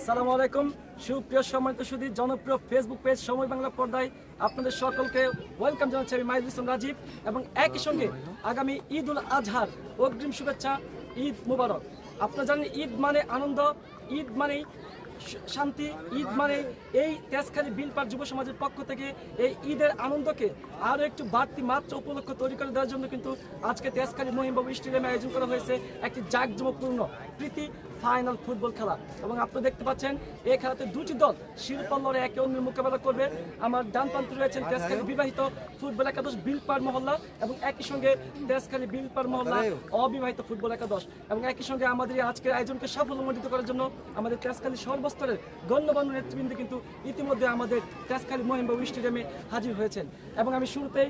আসসালামু আলাইকুম সুপ্রিয় সম্মানিত সুধী জনপ্রিয় ফেসবুক পেজ সময় বাংলা পর্দায় আপনাদের সকলকে ওয়েলকাম জানাচ্ছি আমি মাইদুল ইসলাম রাজীব এবং একই সঙ্গে আগামী ঈদ উল আজহার অগ্রিম শুভেচ্ছা। ঈদ মুবারক। আপনারা জানেন ঈদ মানে আনন্দ, ঈদ মানেই শান্তি, ঈদ মানে এই তেজখালী বিলপাড় যুব সমাজের পক্ষ থেকে এই ঈদের আনন্দকে আরও একটু বাড়তি মাত্রা উপলক্ষ তৈরি করে দেওয়ার জন্য কিন্তু আজকে তেজখালী মহিমবাবু স্টেডিয়ামে আয়োজন করা হয়েছে একটি জাঁকজমকপূর্ণ প্রীতি ফাইনাল ফুটবল খেলা। এবং আপনারা দেখতে পাচ্ছেন এই খেলাতে দুটি দল শিরোপা লড়ে একে অন্যের মোকাবেলা করবে। আমার ডান প্রান্তে রয়েছেন তেজখালী বিবাহিত ফুটবল একাদশ বিলপাড় মহল্লা এবং একই সঙ্গে তেজখালী বিলপাড় মহল্লা অবিবাহিত ফুটবল একাদশ এবং একই সঙ্গে আমাদের এই আজকের আয়োজনকে সাফল্যমণ্ডিত করার জন্য আমাদের তেজখালী সর্বস্তরের গণ্যমান্য নেতৃবৃন্দ কিন্তু ইতিমধ্যে আমাদের তেজখালী মহিমবাবু স্টেডিয়ামে হাজির হয়েছেন। এবং আমি শুরুতেই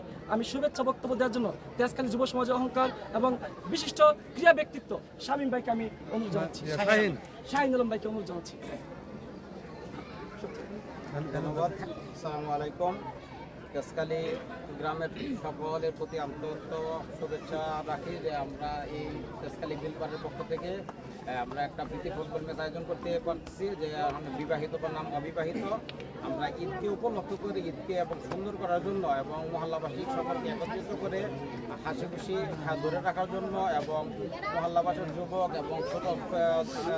শুভেচ্ছা বক্তব্য দেওয়ার জন্য তেজখালী যুব সমাজের অহংকার এবং বিশিষ্ট ক্রীড়া ব্যক্তিত্ব শামীম ভাইকে আমি অনুরোধ জানাচ্ছি। শাহিন আলম ভাইকে অনুরোধ জানাচ্ছি। ধন্যবাদ। আসসালামু আলাইকুম। তেজখালী গ্রামের সকলের প্রতি আন্তরিক শুভেচ্ছা রাখি যে আমরা এই তেজখালী বিলপাড়ের পক্ষ থেকে আমরা একটা প্রীতি ফুটবল ম্যাচ আয়োজন করতে পারছি যে বিবাহিত বা নাম অবিবাহিত আমরা ঈদকে উপলক্ষ করে ঈদকে এবং সুন্দর করার জন্য এবং মহল্লাবাসী সকলকে একত্রিত করে হাসি খুশি ধরে রাখার জন্য এবং মহল্লাবাসীর যুবক এবং ছোট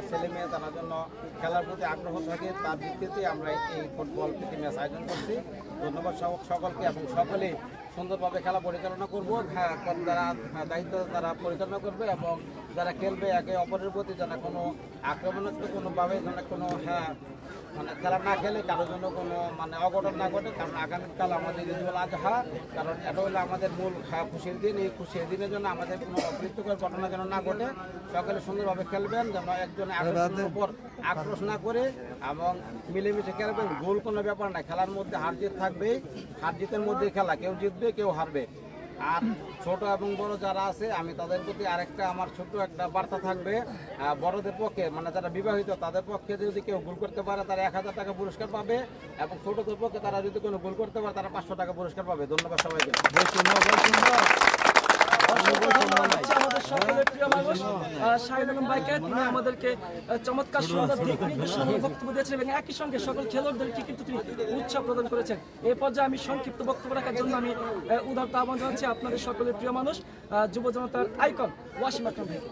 ছেলে মেয়ে তারা জন্য খেলার প্রতি আগ্রহ থাকে তার ভিত্তিতে আমরা এই ফুটবল প্রীতি ম্যাচ আয়োজন করছি। ধন্যবাদ সকলকে এবং সকলে সুন্দরভাবে খেলা পরিচালনা করব। যারা দায়িত্ব তারা পরিচালনা করবে এবং যারা খেলবে একে অপরের প্রতি যেন কোনো আক্রমণাত্মক কোনোভাবে যেন কোনো মানে খেলা না খেলে কারোর জন্য কোনো মানে অঘটন না ঘটে। কারণ আগামীকাল আমাদের ঈদ উল আজহা, কারণ এটা হলো আমাদের মূল খুশির দিন। এই খুশির দিনের জন্য আমাদের কোনো অপ্রীতিকর ঘটনা যেন না ঘটে। সকলে সুন্দরভাবে খেলবেন যেন একজনে আক্রমণের উপর আক্রোশ না করে এবং মিলেমিশে খেলবেন। গোল কোনো ব্যাপার না, খেলার মধ্যে হার জিত থাকবেই, হার জিতের মধ্যে খেলা, কেউ জিতবে কেউ হারবে। আর ছোট এবং বড় যারা আছে আমি তাদের প্রতি আরেকটা আমার ছোট একটা বার্তা থাকবে, বড়দের পক্ষে মানে যারা বিবাহিত তাদের পক্ষে যদি কেউ ভুল করতে পারে তারা 1000 টাকা পুরস্কার পাবে এবং ছোটদের পক্ষে তারা যদি কোনো ভুল করতে পারে তারা 500 টাকা পুরস্কার পাবে। ধন্যবাদ সবাইকে। আমাদের সকলের প্রিয় মানুষ শাহিন আলম ভাইকে, তিনি আমাদেরকে চমৎকার সুন্দর দিক নির্দেশনা বক্তব্য দিয়েছেন এবং একই সঙ্গে সকল খেলোয়াড়দেরকে কিন্তু তিনি উৎসাহ প্রদান করেছেন। এই পর্যায়ে আমি সংক্ষিপ্ত বক্তব্য রাখার জন্য আমি উদারতা আহ্বান জানাচ্ছি আপনাদের সকলের প্রিয় মানুষ যুব জনতার আইকন ওয়াসিম আকরাম ভাইকে।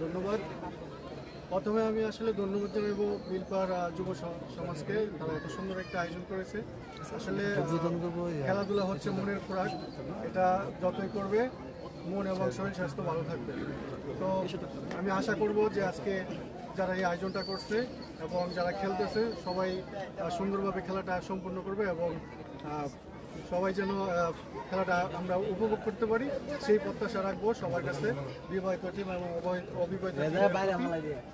ধন্যবাদ। প্রথমে আমি আসলে ধন্যবাদ জানাবো বিলপাড় যুব সমাজকে, তারা এত সুন্দর একটা আয়োজন করেছে। আসলে খেলাধুলা হচ্ছে মনের খোরাক, এটা যতই করবে মন এবং শরীর স্বাস্থ্য ভালো থাকবে। তো আমি আশা করব যে আজকে যারা এই আয়োজনটা করছে এবং যারা খেলতেছে সবাই সুন্দরভাবে খেলাটা সম্পূর্ণ করবে এবং সবাই যেন খেলাটা আমরা উপভোগ করতে পারি সেই প্রত্যাশা রাখবো সবার কাছে, বিবাহিত টিম এবং অবিবাহিত।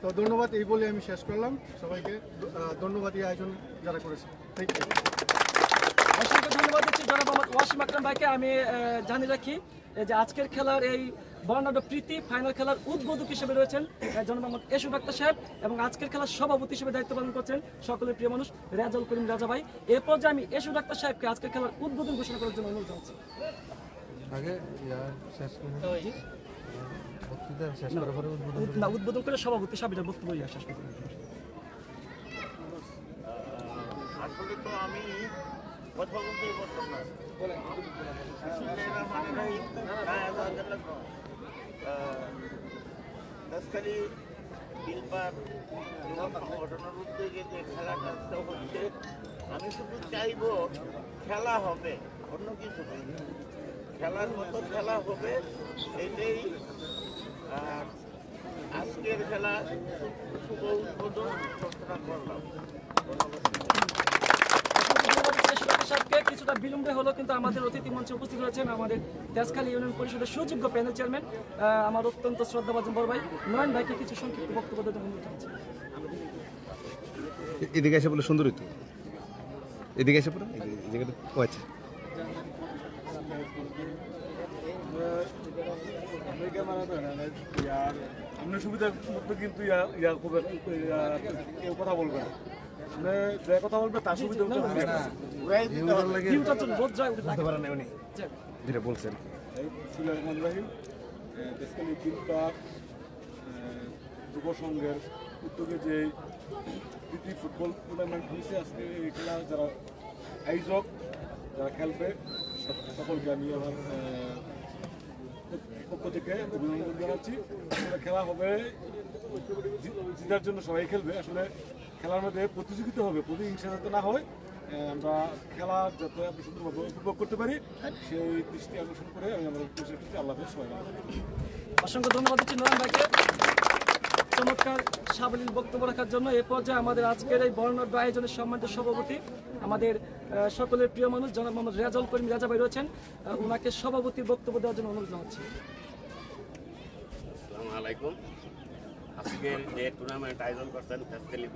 তো ধন্যবাদ, এই বলে আমি শেষ করলাম। সবাইকে ধন্যবাদ এই আয়োজন যারা করেছে। Thank you. অসংখ্য ধন্যবাদ দিচ্ছি জনাব মোহাম্মদ ওয়াসিম আকরাম ভাইকে। আমি জানিয়ে রাখি যে আজকের খেলার এই বর্ণাঢ্য প্রীতি ফাইনাল খেলার উদ্বোধক হিসেবে রয়েছেন জনাব মোহাম্মদ এসু ডাক্তার সাহেব এবং আজকের খেলার সভাপতি হিসেবে দায়িত্ব পালন করছেন সকলের প্রিয় মানুষ রেজাউল করিম রাজা ভাই। এরপর যে আমি এসু ডাক্তার সাহেবকে আজকের খেলার উদ্বোধন ঘোষণা করার জন্য অনুরোধ জানাচ্ছি। উদ্বোধন করে সভাপতি সাহেবের বক্তব্য শেষ করবেন। আসলে তো আমি কথা বলতেই পারতাম না। তেজখালী বিলপাড় ঘটনার উদ্যোগে যে খেলাটা হচ্ছে, আমি শুধু চাইব খেলা হবে, অন্য কিছু নেই, খেলার মতো খেলা হবে এটাই। আর আজকের খেলা শুভ উদ্বোধন ঘোষণা করলাম। কিছুটা বিলম্বে হলো কিন্তু আমাদের অতিথি মঞ্চে উপস্থিত রয়েছেন আমাদের তেজখালী ইউনিয়ন পরিষদের সুযোগ্য প্যানেল চেয়ারম্যান আমার অত্যন্ত শ্রদ্ধাভাজন বড় ভাই নয়ন ভাইকে কিছু সংক্ষিপ্ত বক্তব্য দেওয়ার অনুরোধ জানাচ্ছি। এদিকে এসে বলে সুন্দর হইতো, এদিকে এসে পড়ে আচ্ছা। আপনার সুবিধার মধ্যে কিন্তু কেউ কথা বলবে না, যে কথা বলবে তার সুবিধা বলছেন। যুব সংঘের উদ্যোগে যে প্রীতি ফুটবল টুর্নামেন্ট হয়েছে আজকে এই খেলা যারা আয়োজক যারা খেলবে সকলকে আমি আমার পক্ষ থেকে অভিনন্দন জানাচ্ছি। আসলে খেলা হবে জিতার জন্য সবাই খেলবে। আসলে খেলার মধ্যে প্রতিযোগিতা হবে, প্রতিহিংসা যাতে না হয়, আমরা খেলা যাতে আমরা সুন্দরভাবে উপভোগ করতে পারি সেই দৃষ্টি আকর্ষণ করে আমি আমার উদ্দেশ্যে করছি। আল্লাহ হাফেজ, সবাই ভালো থাকবেন। অসংখ্য ধন্যবাদ দিচ্ছি নয়ন ভাইকে চমৎকার সাবলীল বক্তব্য রাখার জন্য। এ পর্যায়ে আমাদের আজকের এই বর্ণাঢ্য আয়োজনের সম্মানিত সভাপতি আমাদের সকলের প্রিয় মানুষ জনাব মোহাম্মদ রেজাউল করিম রাজা ভাই রয়েছেন, ওনাকে সভাপতির বক্তব্য দেওয়ার জন্য অনুরোধ জানাচ্ছি। আসসালামু আলাইকুম। আজকের যে টুর্নামেন্ট আয়োজন করছেন তেজখালী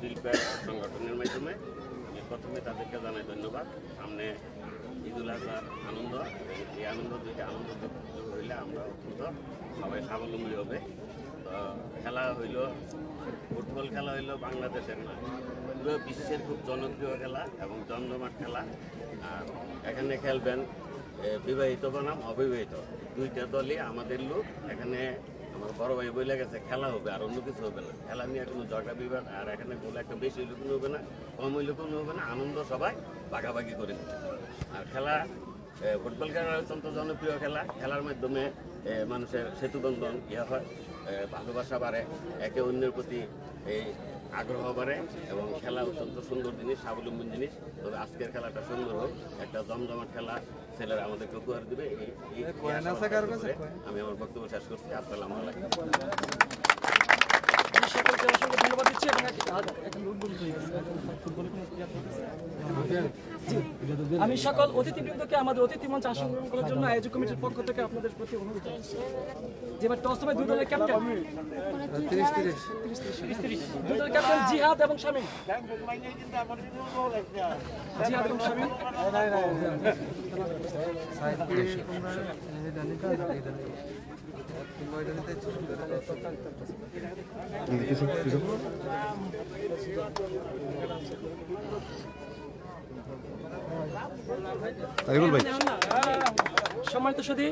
বিলপার সংগঠনের মাধ্যমে আমি প্রথমে তাদেরকে জানাই ধন্যবাদ। সামনে ঈদুল আজহার আনন্দ, এই আনন্দ দুইটা আনন্দ হইলে আমরা অত্যন্ত সবাই স্বাবলম্বী হবে। তো খেলা হইল, ফুটবল খেলা হইল বাংলাদেশের নয়, পুরো বিশ্বের খুব জনপ্রিয় খেলা এবং জমজমাট খেলা। আর এখানে খেলবেন বিবাহিত বনাম অবিবাহিত দুইটা দলই আমাদের লোক। এখানে আমার বড় ভাই বলে গেছে খেলা হবে, আর অন্য কিছু হবে না। খেলা নিয়ে কোনো ঝগড়া বিবাদ আর এখানে গোল একটা বেশি হইলে কোনো হবে না, কম হইলে কোনো হবে না। আনন্দ সবাই ভাগাভাগি করে নেবে। আর খেলা ফুটবল খেলা অত্যন্ত জনপ্রিয় খেলা। খেলার মাধ্যমে মানুষের সেতুবন্ধন হয়, ভালোবাসা বাড়ে, একে অন্যের প্রতি এই আগ্রহ বাড়ে এবং খেলা অত্যন্ত সুন্দর জিনিস, স্বাবলম্বী জিনিস। তবে আজকের খেলাটা সুন্দর হোক, একটা জমজমাট খেলা ছেলেরা আমাদেরকে উপহার দেবে। আমি আমার বক্তব্য শেষ করছি। আসসালামু আলাইকুম। সকলকে অসংখ্য ধন্যবাদ দিচ্ছি এবং এখন উদ্বোধন হয়ে গেছে। ফুটবলের কোনো ক্রিয়া চলতেছে? জি। আমি সকল অতিথিবৃন্দকে আমাদের অতিথি মঞ্চে আসন গ্রহণ করার জন্য আয়োজক কমিটির পক্ষ থেকে আপনাদের প্রতি অনুরোধ জানাচ্ছি। যেবার টস হবে দুই দলের ক্যাপ্টেন 30-30 দুই দলের ক্যাপ্টেন জিহাদ এবং শামীম। জিহাদ এবং শামীম সম্মানিত সুধী,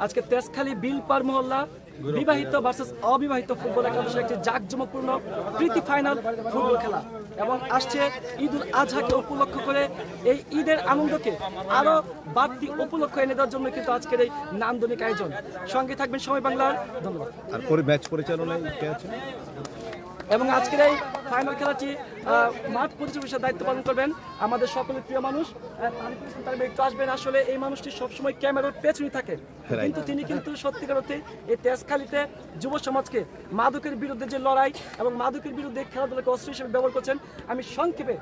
আজকে তেজখালী বিলপার মহল্লা বিবাহিত ভার্সেস অবিবাহিত ফুটবল একাদশের একটি জাঁকজমকপূর্ণ প্রীতি ফাইনাল ফুটবল খেলা এবং আসছে ঈদুল আজহাকে উপলক্ষ করে এই ঈদের আনন্দকে আরো বাড়তি উপলক্ষ এনে দেওয়ার জন্য কিন্তু আজকের এই নান্দনিক আয়োজন। সঙ্গে থাকবেন সময় বাংলার। ধন্যবাদ। আর ম্যাচ পরিচালনায় কে আছে? এবং আজকের এই ফাইনাল খেলাটি মাঠ পরিচালনার দায়িত্ব পালন করবেন আমাদের সকলের প্রিয় মানুষ একটু আসবেন। আসলে এই মানুষটি সবসময় ক্যামেরার পেছনে থাকে, কিন্তু তিনি কিন্তু সত্যিকার অর্থে এই তেজখালীতে যুব সমাজকে মাদকের বিরুদ্ধে যে লড়াই এবং মাদকের বিরুদ্ধে খেলাধুলাকে অস্ত্র হিসেবে ব্যবহার করছেন। আমি সংক্ষেপে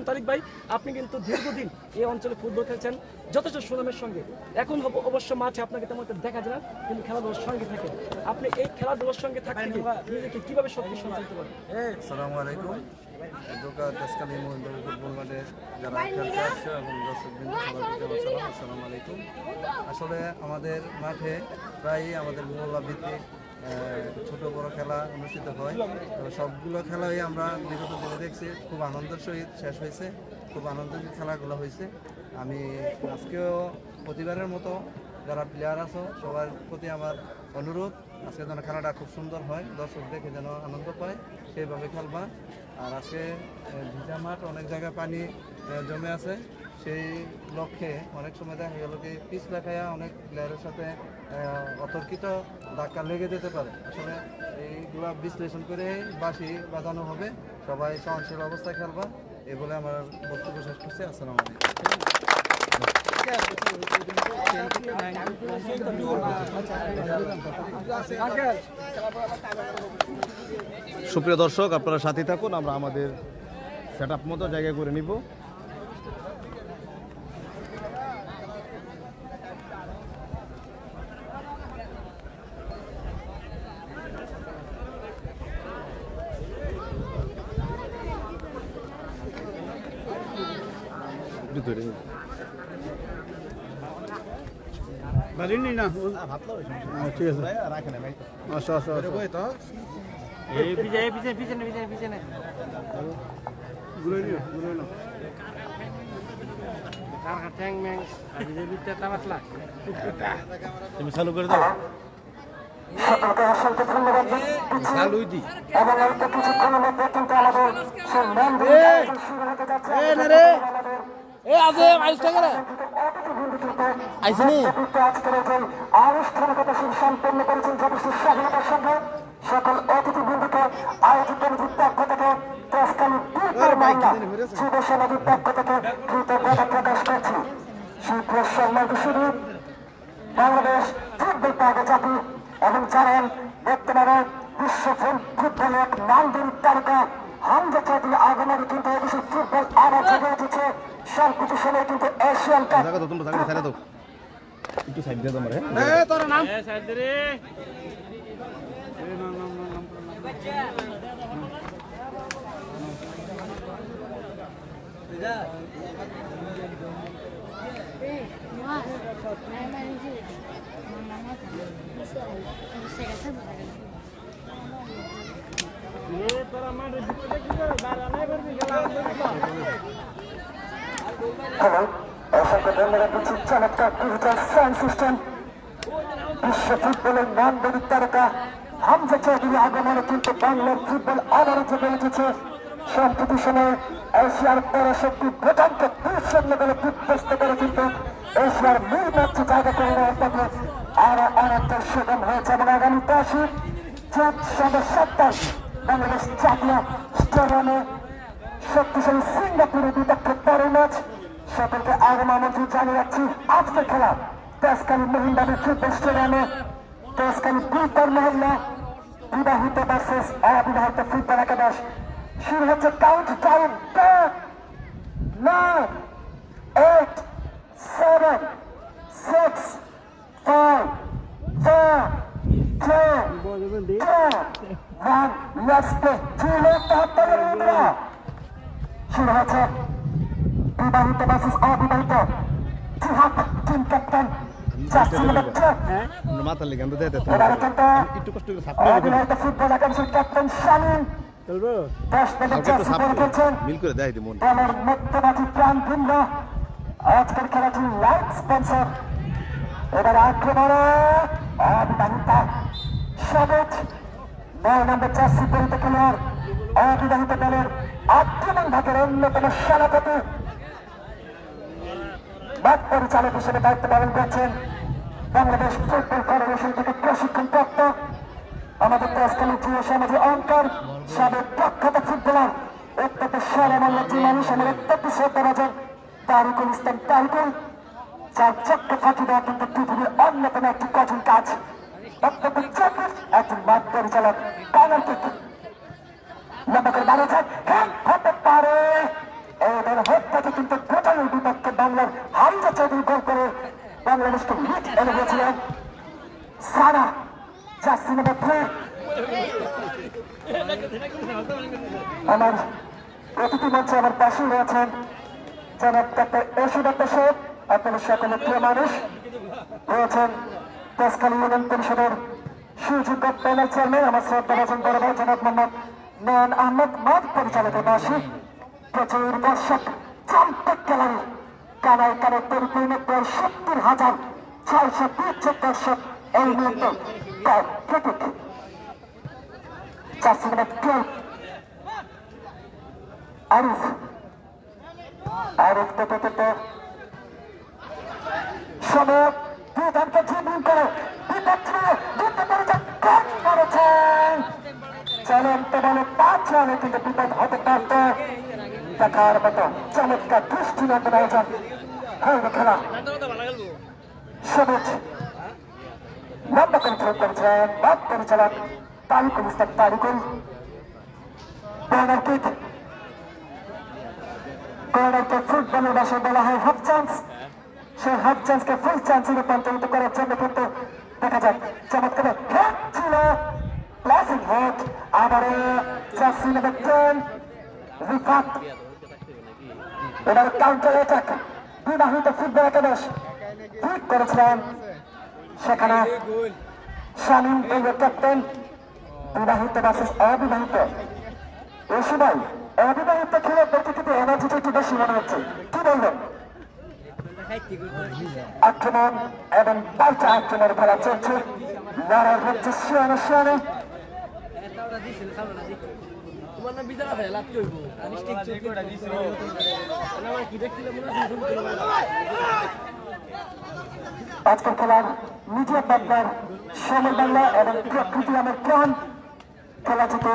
তারিক ভাই, আপনি কিন্তু দীর্ঘদিন এই অঞ্চলে ফুটবল খেলছেন যথেষ্ট সুনামের সঙ্গে। এখন অবশ্য মাঠে আপনাকে তেমন দেখা যায় না, কিন্তু খেলাধুলার সঙ্গে থাকে। আপনি এই খেলাধুলার সঙ্গে থাকতে নিজেকে কিভাবে শক্তি সঞ্চালিত করেন? আসসালামু আলাইকুম। তেজখালী মহিলা ফুটবল মাঠে যারা খেলতে আসছে এবং দর্শকবৃন্দ সবাইকে আসসালামু আলাইকুম। আসলে আমাদের মাঠে প্রায়ই আমাদের মহল্লা ভিত্তিক ছোট বড় খেলা অনুষ্ঠিত হয়। তো সবগুলো খেলাই আমরা বিগত দিনে দেখছি, খুব আনন্দের সহিত শেষ হয়েছে, খুব আনন্দের খেলাগুলো হয়েছে। আমি আজকেও প্রতিবারের মতো যারা প্লেয়ার আছো সবার প্রতি আমার অনুরোধ, আজকে যেন খেলাটা খুব সুন্দর হয়, দর্শক দেখে যেন আনন্দ পায়, সেইভাবে খেলবা। আর আজকে ভিজা মাঠ, অনেক জায়গায় পানি জমে আছে, সেই লক্ষ্যে অনেক সময় দেখা গেল কি পিচ লেখায়া অনেক প্লেয়ারের সাথে অতর্কিত ধাক্কা লেগে যেতে পারে। আসলে এইগুলো বিশ্লেষণ করে বাঁশি বাজানো হবে, সবাই সহনশীল অবস্থায় খেলবা, এই বলে আমার বক্তব্য শেষ করছি। আসসালামু আলাইকুম। সুপ্রিয় দর্শক, আপনারা সাথে থাকুন, আমরা আমাদের সেট আপ মতো জায়গায় করে নিব। ঠিক আছে, আসো আসো আসো। তুমি চালু করে দাও। সকলকে অসংখ্য ধন্যবাদ দিচ্ছি এবং এই তো কিছুক্ষণের মধ্যে কিন্তু আমাদের সেই মন্দির শুরু হতে যাচ্ছে। আজকের এই আনুষ্ঠানিকতা সম্পন্ন করেছেন যথেষ্ট স্বাধীনতার সঙ্গে সকল অতিথিবৃন্দকে আয়োজিত কমিটির পক্ষ থেকে তৎকালীন যুবসমাজের পক্ষ থেকে কৃতজ্ঞতা প্রকাশ করছি। সুপ্রিয় সম্মানিত শুধু বাংলাদেশ ফুটবল পার্কে জাতি এবং জানেন বর্তমানে বিশ্ব ফুটবলের এক নামদিন তারকা হামজা চৌধুরী আগমনে কিন্তু এদেশে ফুটবল আবার জেগে উঠেছে। সম্প্রতি সময় কিন্তু এশিয়ান কাপ একটু সাইড দিয়ে তোমরা হ্যালো, অসংখ্য ধন্যবাদ দিচ্ছি। চমৎকার ডিজিটাল সাউন্ড সিস্টেম বিশ্ব ফুটবলের নামদারি তারকা হামজা চৌধুরী আগমনে কিন্তু বাংলার ফুটবল আবারও জেগে উঠেছে। সম্প্রতি সময়ে এশিয়ার পরাশক্তি ভুটানকে 2-0 গোলে বিধ্বস্ত করে কিন্তু এশিয়ার মূল ম্যাচে জায়গা করে নেওয়ার পথে আরো অনেকটা সুগম হয়েছে এবং আগামী 10 জুন সন্ধ্যা 7টায় বাংলাদেশ জাতীয় স্টেডিয়ামে শক্তিশালী সিঙ্গাপুরের বিপক্ষে বড় ম্যাচ। সকলকে আগম আমন্ত্রণ জানিয়ে যাচ্ছি। আজকের খেলা তেজখালী মহিন্দাবী ফুটবল স্টেডিয়ামে তেজখালী বিলপার মহল্লা বিবাহিত ভার্সেস অবিবাহিত ফুটবল একাদশ। শুরু হচ্ছে কাউন্ট ডাউন 10, 9, 8, 7, 6, 5, 4, 3, 2, 1. Let's play. শুরু হচ্ছে বিবাহিত ভার্সেস অবিবাহিত। জিহাদ টিম ক্যাপ্টেন মাথার লেগে আমরা এবারে কিন্তু একটু কষ্ট করে সাপোর্ট অবিবাহিত ফুটবল একাদশের ক্যাপ্টেন শামীম 10 মিনিট জার্সি পরে খেলছেন। মিল করে দেয় মন দলের মধ্যমাঝি প্রাণ ভিন্ন। আজকের খেলাটি লাইভ স্পন্সর। এবার আক্রমণে অবিবাহিত সবুজ 9 নম্বর জার্সি পরিতে খেলোয়াড় অবিবাহিত দলের আক্রমণ ভাগের অন্যতম সেনাপতি মাঠ পরিচালক হিসেবে দায়িত্ব পালন করছেন বাংলাদেশ ফুটবল ফেডারেশন থেকে প্রশিক্ষণপ্রাপ্ত আমাদের তেজখালী যুব সমাজের অঙ্কর সাবেক প্রখ্যাত ফুটবলার অত্যন্ত স্বরমান্য যে মানুষ আমার অত্যন্ত শ্রদ্ধাভাজন তারিকুল ইসলাম তারিকুল, যার চক্ষে ফাঁকি দেওয়া কিন্তু পৃথিবীর অন্যতম একটি কঠিন কাজ। অত্যন্ত চব্বিশ একজন মাঠ পরিচালক পেনাল্টি লম্বা করে দাঁড়িয়েছে হতে পারে। এদের হত্যাকে কিন্তু ভুটানের বিপক্ষে বাংলার হামজা চৌধুরী গোল করে বাংলাদেশকে হিট এনে দিয়েছিলেন। সানা জার্সি নম্বর 3। আমার প্রতিটি মঞ্চে আমার পাশে রয়েছেন জনাব ডক্টর এসুদত্ত শেখ, আপনাদের সকলের প্রিয় মানুষ রয়েছেন তেজখালী ইউনিয়ন পরিষদের সুযোগ্য প্যানেল চেয়ারম্যান আমার শ্রদ্ধাভাজন বড় ভাই জনাব মোহাম্মদ নয়ন আহমেদ, মাঠ পরিচালকের বাসী প্রচুর দর্শক, চমৎকার খেলারি কানায় কানে পরিপূর্ণ 70,620 দর্শক এই মুহূর্তে ক্রিকেট জার্সি নম্বর 12 আরিফ পেতে সময় বিধানকে জীবন করে করেছেন। চলন্ত বলে 5 রানে কিন্তু বিপদ হতে পারত। দেখার মতো চমৎকার দৃষ্টিনন্দন আয়োজন হয়ে খেলা। সবুজ লম্বা করে খেলা করেছেন মাঠ পরিচালক তারিকুল ইসলাম তারিকুল। কর্নার কিক, কর্নারকে ফুটবলের ভাষায় বলা হয় হাফ চান্স। সেই হাফ চান্সকে ফুল চান্সে রূপান্তরিত করার জন্য কিন্তু দেখা যাক চমৎকার হেড ছিল, প্লাসিং হেড। আবার জার্সি নম্বর 10 রিফাত। এবার কাউন্টার অ্যাটাক বিবাহিত ফুটবল একাদশ ঠিক করেছিলেন। সেখানে শামীম ক্যাপ্টেন। বিবাহিত ভার্সেস অবিবাহিত। এই সময় অবিবাহিত খেলোয়াড়দেরকে কিন্তু এনার্জিটা একটু বেশি মনে হচ্ছে, কি বলবেন? আক্রমণ এবং পাল্টা আক্রমণের খেলা চলছে। লড়াই হচ্ছে শিয়ানে শিয়ানে। আজকের খেলার মিডিয়া পার্টনার সময় বাংলা এবং প্রকৃতি আমার প্রাণ। খেলাটিতে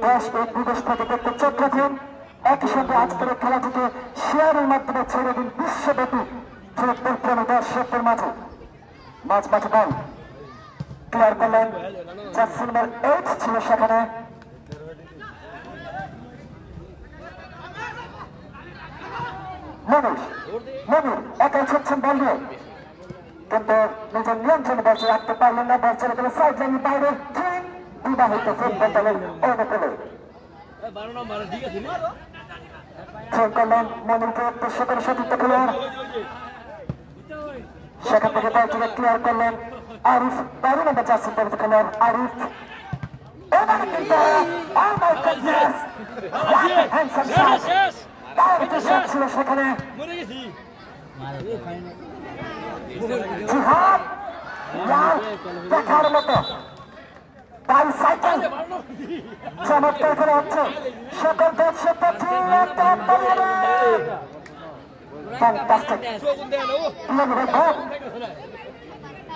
দেশ ও বিদেশ থেকে দেখতে চোখ রাখেন। একই সঙ্গে আজকের খেলাটিকে শেয়ারের মাধ্যমে ছেড়ে দিন বিশ্বব্যাপী ফুটবল প্রেমী দর্শকদের মাঝে। মাঝ মাঠে বল ক্লিয়ার করলেন, জার্সি নাম্বার 8 ছিল সেখানে। মনির একাই ছুটছেন বল নিয়ে, কিন্তু নিজের নিয়ন্ত্রণে বলছে রাখতে পারলেন না। বল চলে গেল সাইড লাইনের বাইরে। ঠিক বিবাহিত ফুটবল দলের অনুকূলে খেল করলেন মনিরকে উদ্দেশ্য করে সতীর্থ খেলোয়াড়। সেখান থেকে বলটিকে ক্লিয়ার করলেন আরিফ, 12 নম্বর জার্সি পরিচিত খেলোয়াড় আরিফ। এবারে কিন্তু ছিল সেখানে জিহাদ দেখার মতো বাইসাইকেল চমৎকার করে হচ্ছে সকল দর্শক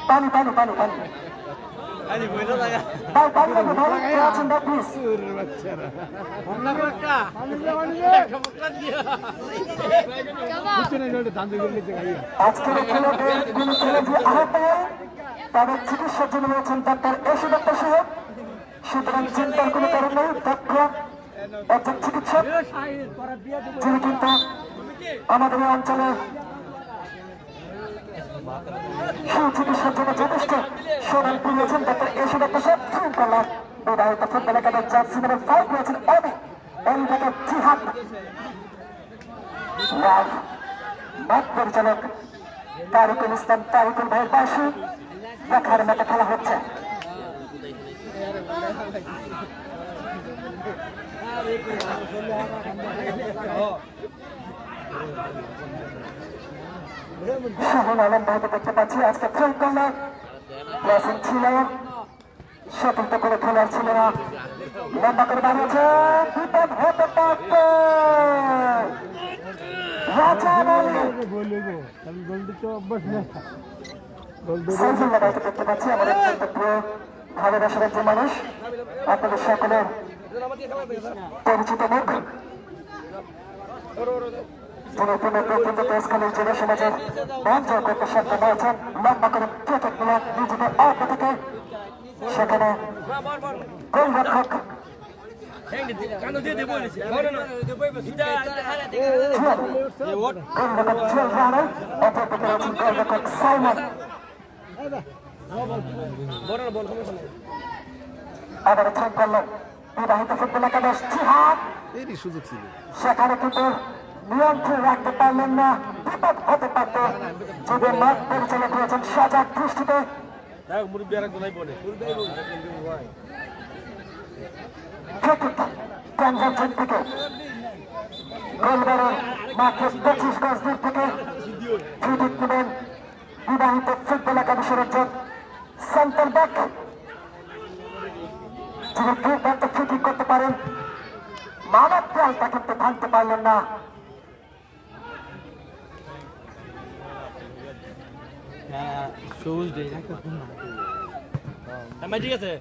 পানি পানি পানি পানি তাদের চিকিৎসার জন্য রয়েছেন ডাক্তার এসে ডাক্তার সাহেব। সুতরাং চিন্তার কোনো কারণ নেই। দক্ষ একজন চিকিৎসক যিনি কিন্তু আমাদের এই অঞ্চলে সুচিকিৎসার জন্য যথেষ্ট সুনাম পেয়েছেন। ডাক্তার এসে ডাক্তার সাহেব শৃঙ্খলা বিবাহিত ফুটবল একাডেমির জার্সি নাম্বার 5 রয়েছেন অমি, অমিতাকে জিহাদ। মাঠ পরিচালক তারিকুল ইসলাম, তারিকুল ভাইয়ের পাশে দেখার মতো খেলা হচ্ছে। শাহুল আলম ভাইকে দেখতে পাচ্ছি আজকে খেল করলেন প্লেসিং ছিল, সতর্ক করে খেলার ছিল না। লম্বা করে বাড়িয়েছে, বিপদ হতে পারত। দেখতে পাচ্ছি আমার অত্যন্ত প্রিয় ভালোবাসার একজন মানুষ, আপনাদের সকলের পরিচিত মুখ, যিনি পুনঃপ্রতিষ্ঠিত দেশকালীন যুব সমাজের মন জয় করতে সক্ষম হয়েছেন। লম্বা করে ক্রিকেট মিলে নিজেদের আওতা থেকে সেখানে গোলরক্ষক আবার খেল করলেন বিবাহিত ফুটবল একাদশ জিহাদ। সুযোগ ছিল সেখানে কিন্তু নিয়ন্ত্রণ রাখতে পারলেন না, বিপদ হতে পারত যদি মাঠ পরিচালক রয়েছেন সজাগ দৃষ্টিতে। থেকে গোলবারের মাত্র 25 গজ দূর থেকে ফ্রিকিক নেবেন বিবাহিত ফুটবল একাদশের একজন সেন্টার ব্যাক, যিনি দুর্দান্ত ফ্রিকিক করতে পারেন। মানব প্রালটা কিন্তু ভাঙতে পারলেন না। ঠিক আছে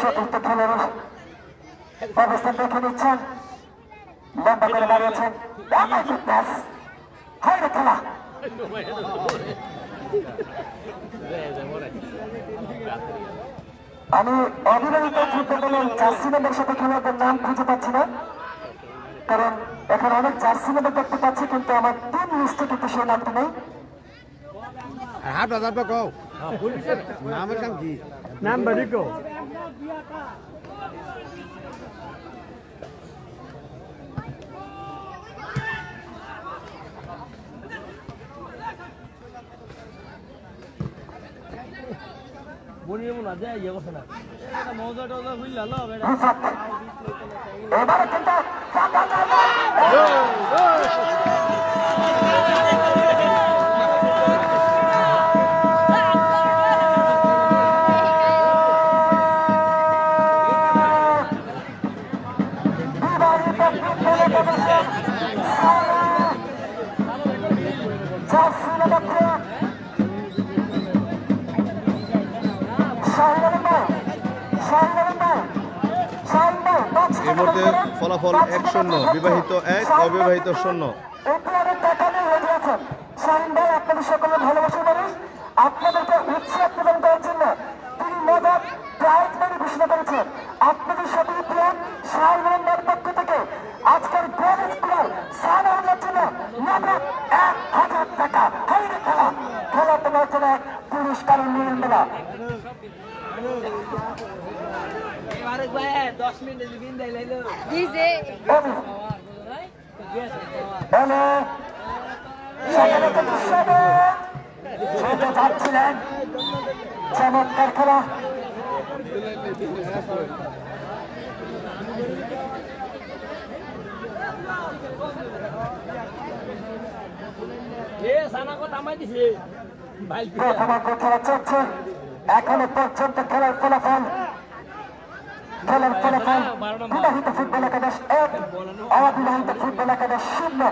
সতীর্থ খেলের অবস্থান দেখে নিচ্ছেন, লম্বা করে দাঁড়িয়েছেন। খেলা আমি অবিবাহিত ফুটবলের জার্সি নাম্বার সাথে খেলোয়াড়দের নাম খুঁজে পাচ্ছি না, কারণ এখানে অনেক জার্সি নাম্বার দেখতে পাচ্ছি, কিন্তু আমার টিম লিস্টে কিন্তু সেই নামটা নেই। এবারে কিন্তু এই মুহূর্তে ফলাফল 1-0, বিবাহিত 1, অবিবাহিত 0। শাহিন ভাই আপনাদের সকলের ভালোবাসার মানুষ, আপনাদেরকে উৎসাহ প্রদান করার জন্য তিনি মজার প্রাইজ মানি ঘোষণা করেছেন। আপনাদের সকল প্রিয় শাহিন পক্ষ থেকে আজকের বোনাস প্লেয়ার সানাউল্লাহর জন্য নগদ 1000 টাকা। হাইরে খেলা খেলা তোমার জন্য পুরস্কার নিয়ে দেওয়া। যাচ্ছিলেন চমৎকার খেলা। খেলা চলছে এখনো পর্যন্ত। খেলার ফলাফল বিবাহিত ফুটবল একাদশ 1, অবিবাহিত ফুটবল একাদশ 0।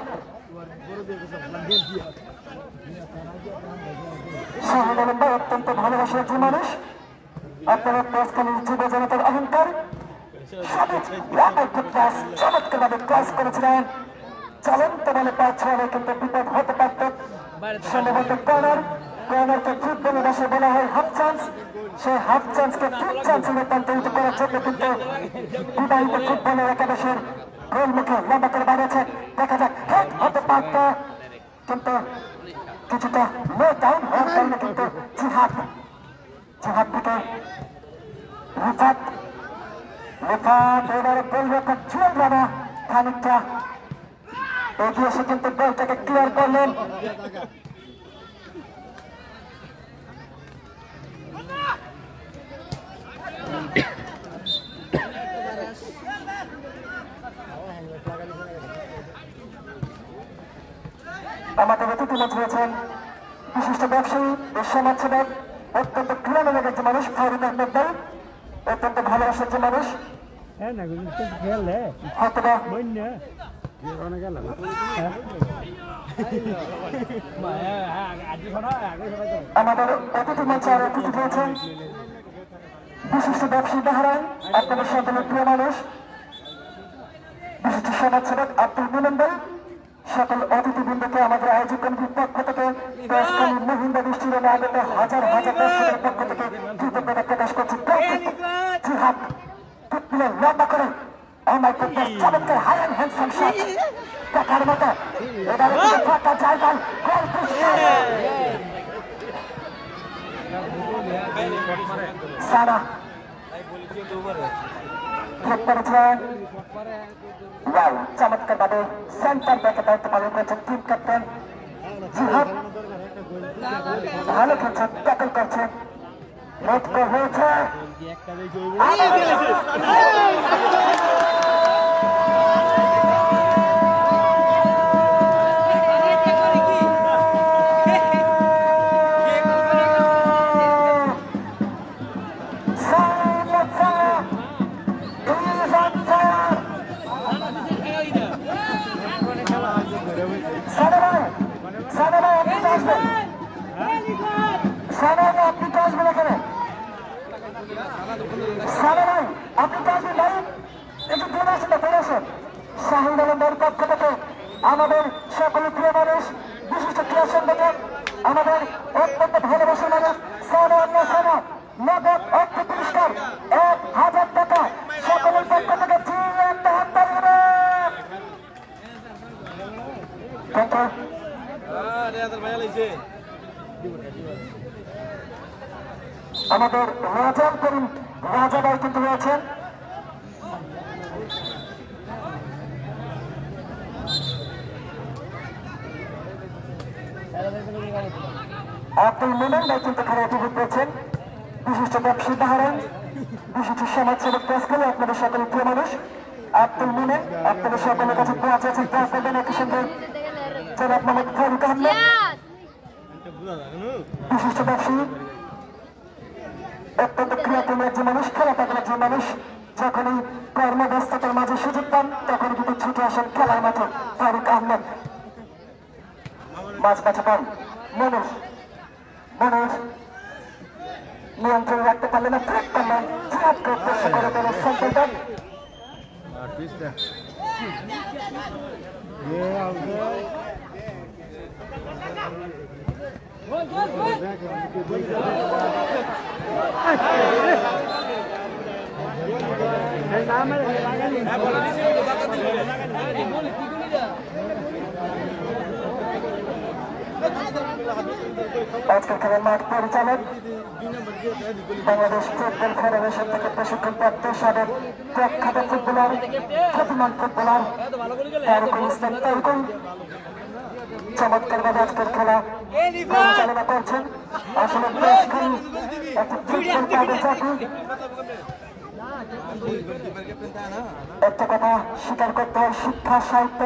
শাহিন আলম ভাই অত্যন্ত ভালোবাসার যে মানুষ, আপনারা প্রেসখালীর যুব জনতার অহংকার, চমৎকারভাবে ক্লাস করেছিলেন। চলন্ত বলে পাচ্ছেন কিন্তু বিপদ হতে পারত। সম্ভবত কর্নারকে ফুটবলের ভাষায় বলা হয় হাফ চান্স। সেই হাফ চান্সকে ফুল চান্সে রূপান্তরিত করার জন্য কিন্তু বিবাহিত ফুটবলের একাদশের গোলমুখে লম্বা করে বাড়িয়েছে। দেখা যাক হেড হতে পারত, কিন্তু কিছুটা লো ডাউন হওয়ার কারণে কিন্তু জিহাদ থেকে রিফাত এবারে গোলরক্ষক জুয়েল রানা খানিকটা এগিয়ে এসে কিন্তু বলটাকে ক্লিয়ার করলেন। আমাদের অতিথি মঞ্চ হয়েছেন বিশিষ্ট ব্যবসায়ী ও সমাজসেবক, অত্যন্ত ক্রীড়ানগর একজন মানুষ ফারুক আহমেদ ভাই, অত্যন্ত ভালোবাসার যে মানুষ। আমাদের অতিথি মঞ্চে আরো অতিথি হয়েছেন বিশিষ্ট ব্যবসায়ী বাহারান, আপনাদের সকলের প্রিয় মানুষ, বিশিষ্ট সমাজসেবক আব্দুল মিলন ভাই। সকল অতিথিবৃন্দকে আমাদের আয়োজক কমিটির পক্ষ থেকে মহিন্দা দৃষ্টির আগত হাজার হাজার দর্শকের পক্ষ থেকে কৃতজ্ঞতা প্রকাশ করছি। জিহাদ ফুটবলের লম্বা করে আমার পক্ষে চমৎকার হাই অ্যান্ড হ্যান্ডসাম শট দেখার মতো। এবারে ফাঁকা জায়গায় গোল সারা ক্লিক করেছিলেন। চমৎকার ভাবে সেন্টার ব্যাকে দায়িত্ব পালন করেছেন টিম ক্যাপ্টেন জিহাদ। ভালো খেলছেন, ট্যাকল করছেন, নেট গোল হয়েছে। শাহিন আলমের পক্ষ থেকে আমাদের সকল প্রিয় মানুষ, বিশিষ্ট ক্রীড়া সংগঠক, আমাদের অত্যন্ত ভালোবাসার মানুষ সানা নগদ অর্থ পুরস্কার 1000 টাকা সকলের পক্ষ থেকে একটা হাত তালিয়ে আমাদের রাজাল করিম রাজা ভাই কিন্তু রয়েছেন। আব্দুল মোমেন ভাই কিন্তু এখানে উপভোগ করছেন, বিশিষ্ট ব্যবসায়ী বাহারান, বিশিষ্ট সমাজসেবক প্রেসখালী, আপনাদের সকলের প্রিয় মানুষ আব্দুল মোমেন আপনাদের সকলের কাছে দোয়া চাইছেন। দোয়া করবেন একই সঙ্গে জনাব মোহাম্মদ ফারুক আহমেদ, বিশিষ্ট ব্যবসায়ী, অত্যন্ত ক্রিয়াপ্রেমী একজন মানুষ, খেলা পাগল একজন মানুষ, যখনই কর্মব্যস্ততার মাঝে সুযোগ পান তখন কিন্তু ছুটে আসেন খেলার মাঠে ফারুক আহমেদ। মাঝ কাছে পান মনোজ, নিয়ন্ত্রণ রাখতে পারলেন না, ট্র্যাক করলেন, ট্র্যাক করতে করে গেলেন সেন্টার। আজকের খেলার মাঠ পরিচালক বাংলাদেশ ফুটবল ফেডারেশন থেকে প্রশিক্ষণপ্রাপ্ত সাবেক প্রখ্যাত ফুটবলার, খ্যাতিমান ফুটবলার তারিকুল ইসলাম তারিকুল চমৎকার ভাবে আজকের খেলা পরিচালনা করছেন। আসলে বেশ খালি একটি ফুটবল পাগল জাতি। একটা কথা স্বীকার করতে হয়, শিক্ষা, সাহিত্য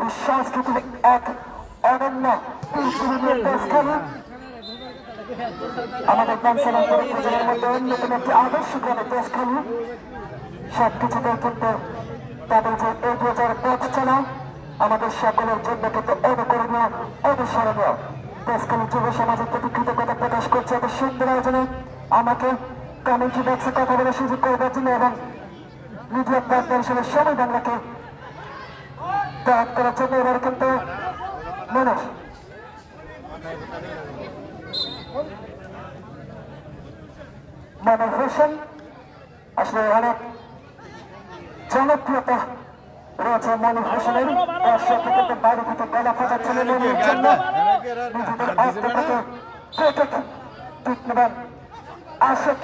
ও সংস্কৃতির এক অনন্য দেশ খেলা আমাদের বাংলাদেশের উপজেলার মধ্যে অন্যতম একটি আদর্শ গ্রামের দেশ খেলা। সবকিছুতে কিন্তু তাদের যে এগিয়ে যাওয়ার পথ চলা আমাদের সকলের জন্য কিন্তু অনুকরণীয়, অনুসরণীয়। দেশখালী যুব সমাজের প্রতি কৃতজ্ঞতা প্রকাশ করছে এত সুন্দর আয়োজনে আমাকে কমেন্ট্রি বক্সে কথা বলে সুযোগ করবার জন্য এবং মিডিয়া পার্টনার হিসেবে সময় বাংলাকে দাঁড় করার জন্য। এবার কিন্তু মনোজ হোসেন আসলে অনেক জনপ্রিয়তা রয়েছে মনির হোসেনের। দর্শক কিন্তু বাইরে থেকে গলা ফাটাচ্ছেন মনির জন্য আশেক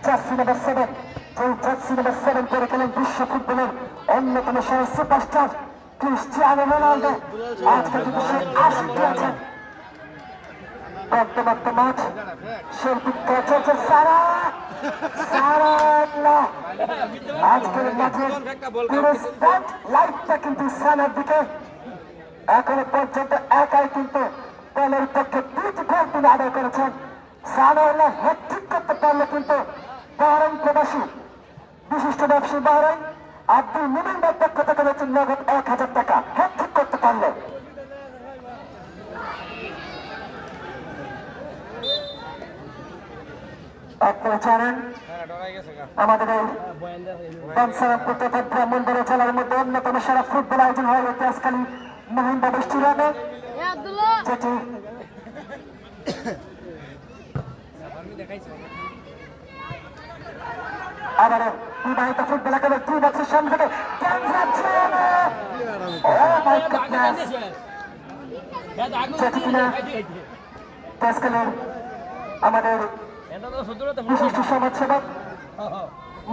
জার্সি নাম্বার 7, যে জার্সি নাম্বার 7 করে খেলেন বিশ্ব ফুটবলের অন্যতম সেরা সুপারস্টার ক্রিস্টিয়ানো রোনাল্ডো। আজকে কিন্তু সে আশিক আছেন বর্তমান মাঠ শিল্পী চলছে সারা আজকের মাঠের লাইটটা কিন্তু সানার দিকে এখনো পর্যন্ত একাই কিন্তু দলের পক্ষে 2টি গোল তিনি আদায় করেছেন। সানা হ্যাট্রিক করতে পারলে কিন্তু বাহরাইন প্রবাসী বিশিষ্ট ব্যবসায়ী বাহরাইন আব্দুল মুমিনের পক্ষ থেকে রয়েছেন নগদ 1000 টাকা হ্যাট্রিক করতে পারলে। আপনারা জানেন আমাদের এই বাঞ্ছারামপুর তথা ব্রাহ্মণবাড়িয়া জেলার মধ্যে অন্যতম সেরা ফুটবল আয়োজন হয় তেজখালী মহিন্দা স্টেডিয়ামে, যেটি আবার বিবাহিত ফুটবল একেবারে 2 বছর সামনে থেকে যেটি কিনা তেজখালীর আমাদের বিশিষ্ট সমাজসেবক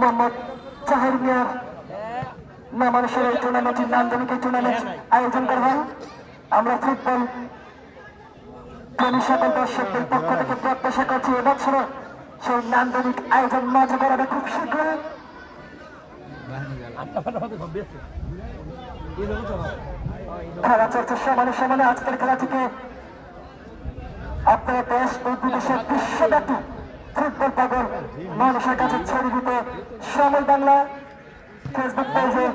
মোহাম্মদ জাহির মিয়ার নামানুসার এই টুর্নামেন্টটি নান্দনিক টুর্নামেন্ট আয়োজন করা হয়। আমরা ফুটবল প্রেমী সকল দর্শকদের পক্ষ থেকে প্রত্যাশা করছি এবছর সেই নান্দনিক আয়োজন মজা করাবে খুব শীঘ্রই। খেলা চলছে সমানে সমানে। আজকের খেলা থেকে আপনারা দেশ ও বিদেশের বিশ্বব্যাপী ফুটবল পাগল মানুষের কাছে ছড়িয়ে দিতে সময় বাংলা ফেসবুক পেজে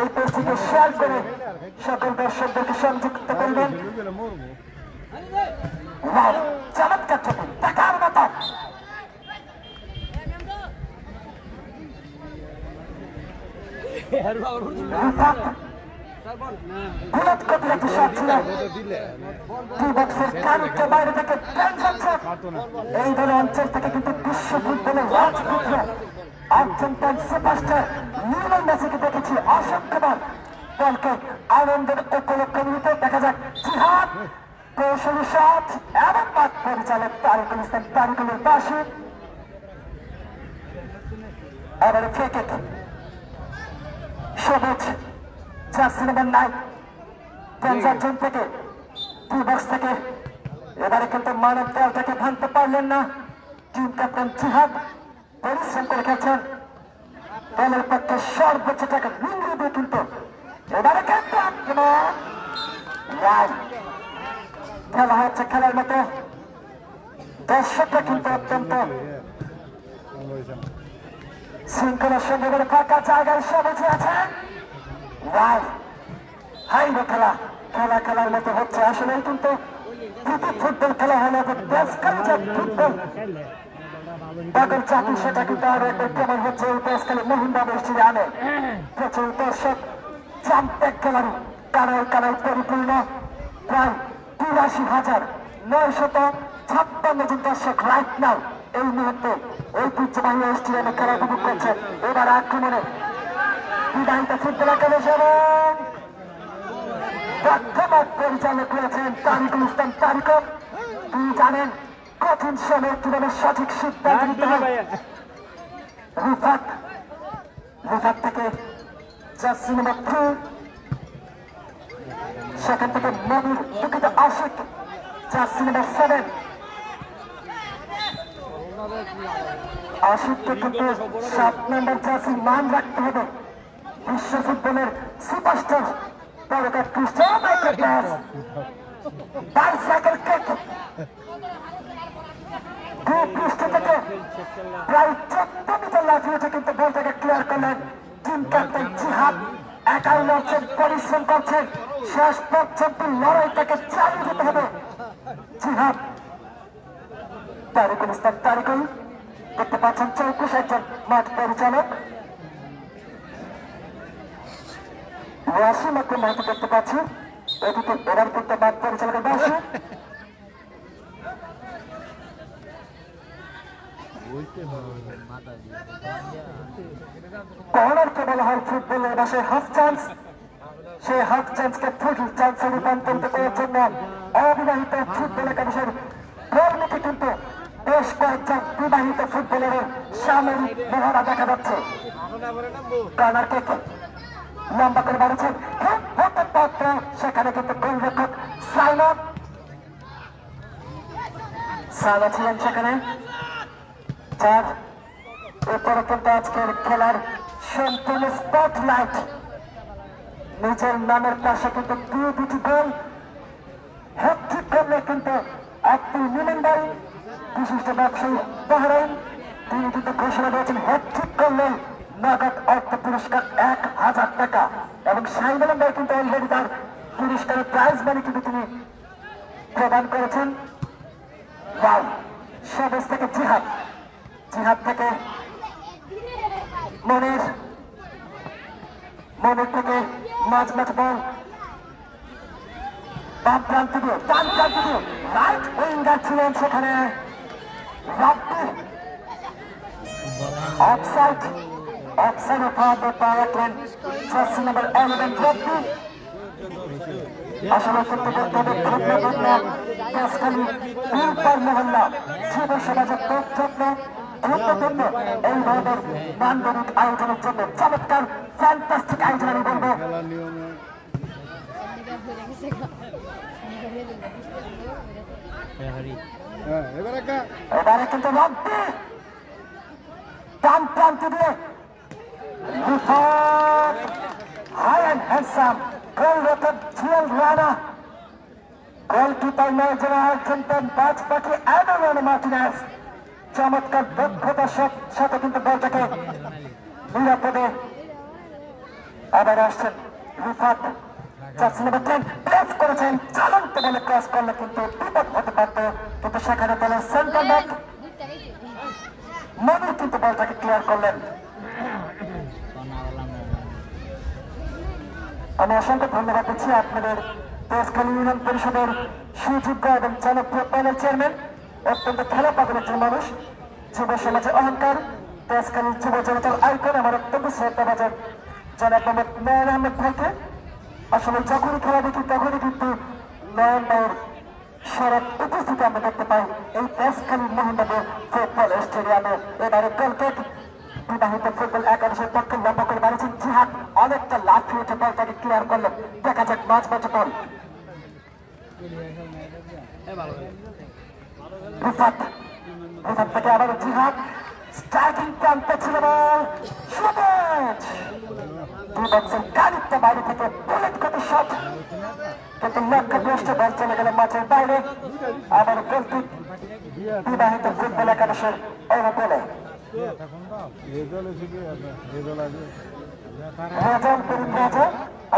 এই পেজটিকে শেয়ার করে সকল দর্শকদেরকে সংযুক্ত করবেন। চমৎকার ছবি দেখার মতো এই ধরনের অঞ্চল থেকে কিন্তু বিশ্ব ফুটবলের আর্জেন্টাইন সুপারস্টার লিওনেল মেসিকে দেখেছি অসংখ্যবার দলকে আনন্দের উপলক্ষে নিতে। দেখা যাক জিহাদ কৌশলী শট এবং মাঠ পরিচালক তারিকুল ইসলাম তারিকুলের পাশে এবারে ক্রিকেট সবুজ জার্সি নাম্বার 9 ডেঞ্জার জোন থেকে টি বক্স থেকে এবারে কিন্তু মানব দলটাকে ভাঙতে পারলেন না। টিম ক্যাপ্টেন জিহাদ পরিশ্রম করে খেলছেন দলের পক্ষে সর্বোচ্চ টাকা মিলিয়ে দিয়ে কিন্তু এবারে খেলা হচ্ছে খেলার মতো। দর্শকরা কিন্তু অত্যন্ত শৃঙ্খলার সঙ্গে করে ফাঁকা জায়গায় সে বসে আছেন। ওয়াও, হাইরে খেলা, খেলা খেলার মতো হচ্ছে। আসলে কিন্তু ফুটবল খেলা হলে ফুটবল পাগল চাকরি, সেটা কিন্তু আরো একবার কেমন হচ্ছে। এই দেশকালে মোহনবাগান স্টেডিয়ামে আনে প্রচুর দর্শক, চাম্পেক খেলারি কানায় কানায় পরিপূর্ণ। প্রায় ৮২,৯৫৬ জন দর্শক রাইট নাও এই মুহূর্তে ঐতিহ্যবাহী স্টেডিয়ামে খেলা উপভোগ করছেন। এবার আক্রমণে বিবাহিত ফুটবল একাদশ এবং বর্তমান পরিচালক রয়েছেন তারিকুল ইসলাম তারিকুল। তিনি জানেন কঠিন সময় কিভাবে সঠিক সিদ্ধান্ত নিতে হয়। রিফাত থেকে জার্সি নাম্বার 3, সেখান থেকে মনির দুঃখিত আশিক জার্সি নাম্বার 7। আশিককে কিন্তু 7 নম্বর জার্সির মান রাখতে হবে। বিশ্ব ফুটবলের সুপারস্টার তারকা ক্রিস্টিয়ানো রোনালদো বাইসাইকেল কিক পৃষ্ঠ থেকে প্রায় 14 মিটার লাফিয়ে উঠে কিন্তু বলটাকে ক্লিয়ার করলেন টিম ক্যাপ্টেন জিহাদ। একাই লড়ছেন, পরিশ্রম করছেন, শেষ পর্যন্ত লড়াইটাকে চালিয়ে যেতে হবে। জিহাদ, তারিকুল ইসলাম তারিকুল দেখতে পাচ্ছেন 24 একজন মাঠ পরিচালক। ওয়াসিম আকরাম মাঠে দেখতে পাচ্ছি, এদিকে এবার কিন্তু মাঠ পরিচালকের বাসী। কর্নারকে বলা হয় ফুটবলের ভাষায় হাফ চান্স। সেই হাফ চান্সকে ফুল চান্সে রূপান্তরিত করার জন্য অবিবাহিত ফুটবল একাদশের কর্মীকে কিন্তু বেশ কয়েকজন বিবাহিত ফুটবলারের সামরিক মহড়া দেখা যাচ্ছে। কর্নারকে লম্বা করে বাড়িয়েছেন, সেখানে কিন্তু গোলরক্ষক সাইনা ছিলেন সেখানে। যার এরপরে কিন্তু আজকের খেলার সম্পূর্ণ স্পটলাইট নিজের নামের পাশে কিন্তু 2 গোল হ্যাট্রিক করলে কিন্তু আব্দুল মিলন ভাই বিশিষ্ট ব্যবসায়ী বাহরাইন, তিনি কিন্তু ঘোষণা দিয়েছেন হ্যাট্রিক করলে নগদ অর্থ পুরস্কার ১,০০০ টাকা। এবং শাহিদ আলম ভাই কিন্তু অলরেডি তার পুরস্কারের প্রাইজ মানি কিন্তু তিনি প্রদান করেছেন। সবেজ থেকে জিহাদ, জিহাদ থেকে মনির থেকে মাঝ বল বাম প্রান্ত দিয়ে রাইট উইঙ্গার ছিলেন সেখানে রাব্বি। অফসাইডে পা রাখলেন জার্সি নাম্বার 11 রাব্বি। আসলে করতে দেশখালী বিলপার মহল্লা যুব সমাজের যত্ন গুরুত্বপূর্ণ এই ধরনের নান্দনিক আয়োজনের জন্য চমৎকার ফ্যান্টাস্টিক আয়োজন আমি বলবো। এবারে কিন্তু রাব্বি ডান প্রান্ত দিয়ে হাই অ্যান্ড হ্যান্ডসাম গোল রক্ষক জুয়েল রানা, গোলকিপার নয় যারা আর্জেন্টাইন বাজ পাখি এডোয়ার্ডো মার্টিনেজ চমৎকার দক্ষতার সাথে কিন্তু বলটাকে নিরাপদে আবার আসছেন। রিফাত জার্সি নাম্বার 10 প্রেস করেছেন, চলন্ত বলে ক্রস করলে কিন্তু বিপদ হতে পারত, কিন্তু সেখানে দলের সেন্টার ব্যাক মনির কিন্তু বলটাকে ক্লিয়ার করলেন। আমি অসংখ্য ধন্যবাদ দিচ্ছি আপনাদের দেশখালী ইউনিয়ন পরিষদের সুযোগ্য এবং জনপ্রিয় প্যানেল চেয়ারম্যান, অত্যন্ত খেলা পাগল একজন মানুষ, যুব সমাজের অহংকার, দেশখালীর যুব জনতার আইকন, আমার অত্যন্ত শ্রদ্ধাভাজন জনাব মোহাম্মদ নয়ন আহমেদ ভাইকে। আসলে যখনই খেলা দেখি তখনই কিন্তু নয়ন ভাইয়ের সড়ক উপস্থিতি আমরা দেখতে পাই এই দেশখালীর মোহাম্মদপুর ফুটবল স্টেডিয়ামে। এবারে গোলকিক বিবাহিত ফুটবল একাদশের পক্ষে লম্বা করে বাড়িয়েছেন জিহাদ, অনেকটা লাফি উঠে বলটাকে ক্লিয়ার করলেন। দেখা যাক মাঝ বল রিফাত থেকে আবার জিহাদ, স্ট্রাইকিং প্রান্তে ছিল বল, গাড়িতে বাইরে থেকে বুলেট গতি শট, কিন্তু লক্ষ্যগ্রস্ত বল চলে গেল মাঠের বাইরে। আবার গোলকিক বিবাহিত ফুটবল একাদশের এই বলে রাজা করিম রাজা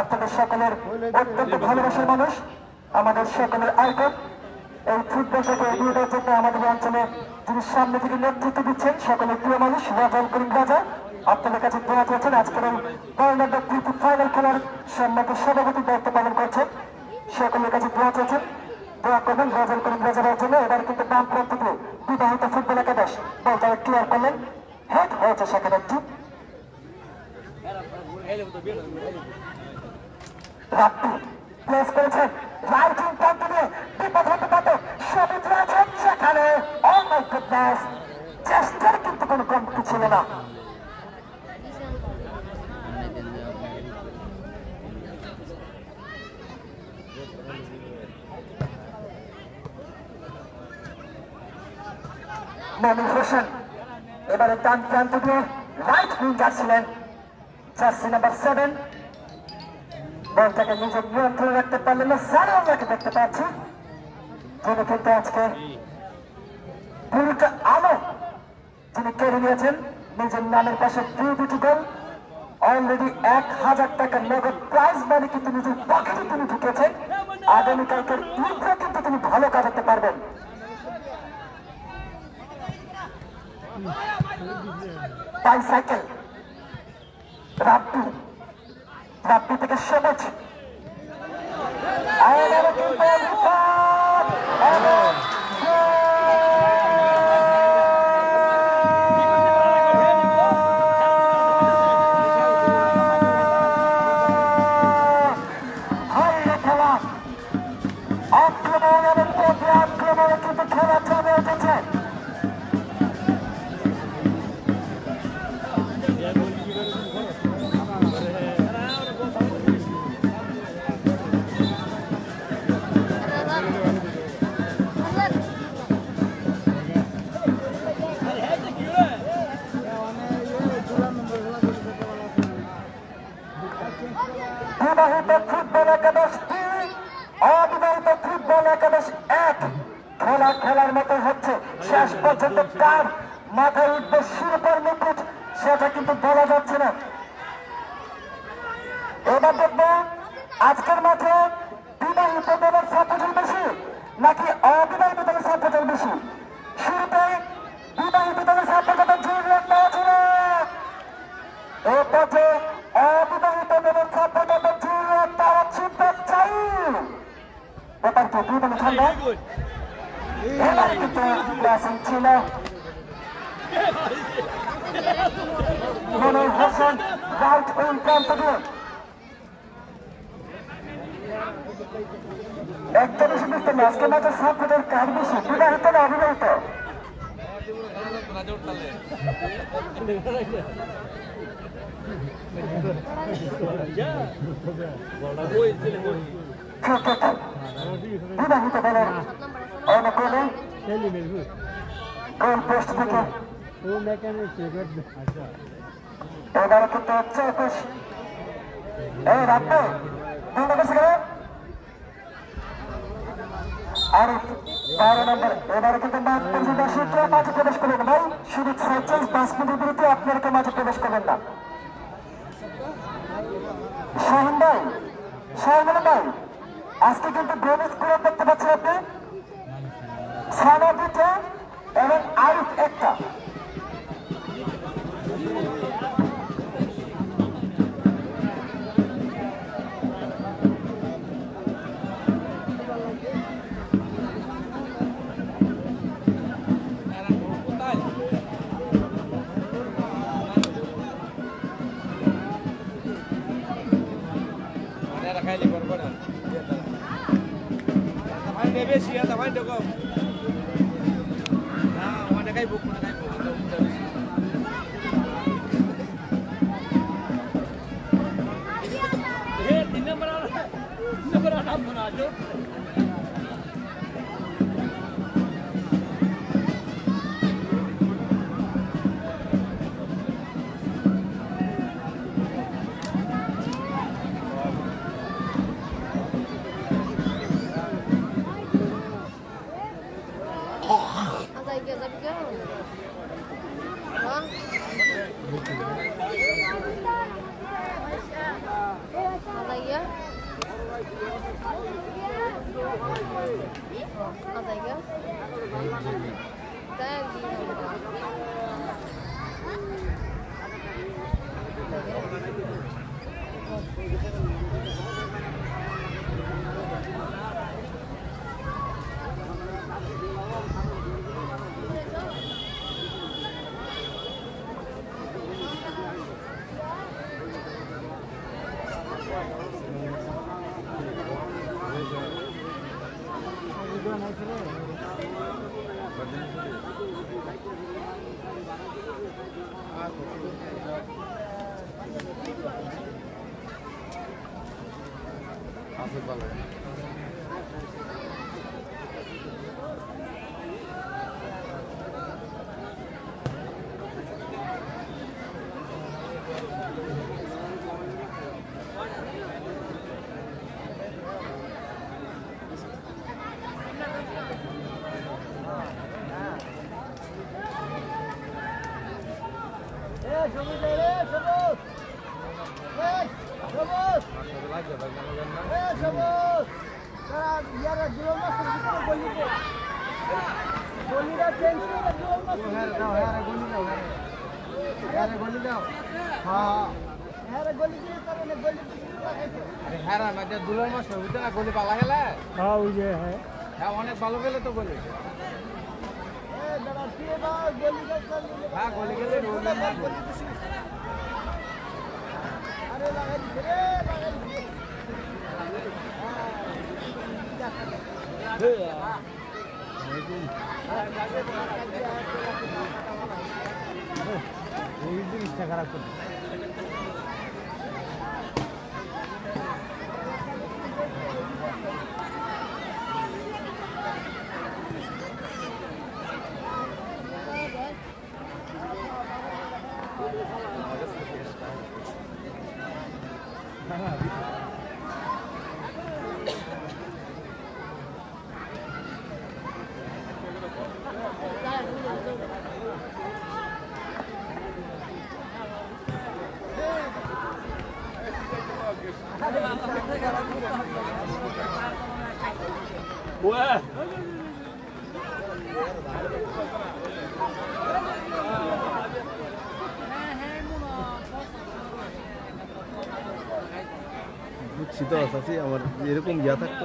আপনাদের সকলের অত্যন্ত ভালোবাসার মানুষ, আমাদের সকলের আইকন। এই ফুটবলটাকে এগিয়ে দেওয়ার জন্য আমাদের অঞ্চলে যিনি সামনে থেকে নেতৃত্ব দিচ্ছেন সকলের প্রিয় মানুষ রাজা করিম রাজা, আপনাদের কাছে দোয়া চাচ্ছেন। আজকের এই টুর্নামেন্টের তৃতীয় ফাইনাল খেলার সম্মানিত সভাপতির দায়িত্ব পালন করছেন, সকলের কাছে দোয়া চাচ্ছেন, দোয়া করবেন রাজা করিম রাজার জন্য। এবার কিন্তু বাম প্রান্ত থেকে বিবাহিত ফুটবল একাদশ বলটা ক্লিয়ার করলেন, হেড হয়েছে সেখানে একটি রাব্বি প্লেস করেছেন রাইট উইং প্রান্ত দিয়ে বিপদ হতে পারে, সবুজ রয়েছেন সেখানে। ও মাই গুডনেস, চেষ্টার কিন্তু কোনো কমতি ছিল না। মনির হোসেন এবারে ডান প্রান্ত দিয়ে রাইট উইঙ্গার ছিলেন জার্সি নাম্বার 7, বলটাকে নিজের নিয়ন্ত্রণে রাখতে পারলেন না। সারাকে দেখতে পাচ্ছি যিনি কিন্তু আজকে পুরোটা আলো যিনি কেড়ে নিয়েছেন, নিজের নামের পাশে 2 গোল, অলরেডি 1000 টাকা নগদ প্রাইজ মানি কিন্তু নিজের পকেটে তিনি ঢুকেছেন। আগামীকালকের ঈদে কিন্তু তিনি ভালো কাটাতে পারবেন। বাইসাইকেল রাব্বি থেকে সবুজ আক্রমণের প্রতি আক্রমণে কিন্তু খেলা চলে এসেছে। বিবাহিত ফুটবল একাদশ 2, অবিবাহিত ফুটবল একাদশ 1। খেলা খেলার মতো হচ্ছে, শেষ পর্যন্ত কার মাথায় উঠবে শিরোপার মুকুট সেটা কিন্তু বলা যাচ্ছে না। এবার দেখবো আজকের মাঠে বিবাহিত দলের সাপোর্টার বেশি নাকি অবিবাহিত দলের সাপোর্টার বেশি। শুরুতে বিবাহিত দলের সাপোর্টার জোর দেওয়া ছিল, এরপরে অবিবাহিত দলের সাপোর্টার জোর তারা ছুটতে চাই। ব্যাপার কি দুই দলে ঠান্ডা এবার কিন্তু প্রেসিং ছিল। মনির হোসেন রাইট উইং প্রান্ত দিয়ে একটা বেশি বুঝতে না, আজকে মাত্র সাপোর্টের কার বেশি, বিবাহিত না অবিবাহিত? বিবাহিত দলের অনুকূলে গোল পোস্ট থেকে এবারে কিন্তু চৌকশ রাখবে গোলটা করছে কেন আর 12 নম্বর। এবারে কিন্তু দর্শকরা মাঠে প্রবেশ করবেন ভাই, শুধু 5 মিনিটের বিরতি আপনারা মাঠে প্রবেশ করবেন না। শাহিন ভাই আজকে কিন্তু গোল স্কোর দেখতে পাচ্ছেন আপনি, সানা 2টা এবং আরিফ 1টা। অনেক ভালো গেলে তো গলি হ্যাঁ গলি গেলে খারাপ করে বুঝছি তো চাচি, আমার এরকম ইয়া থাকতো।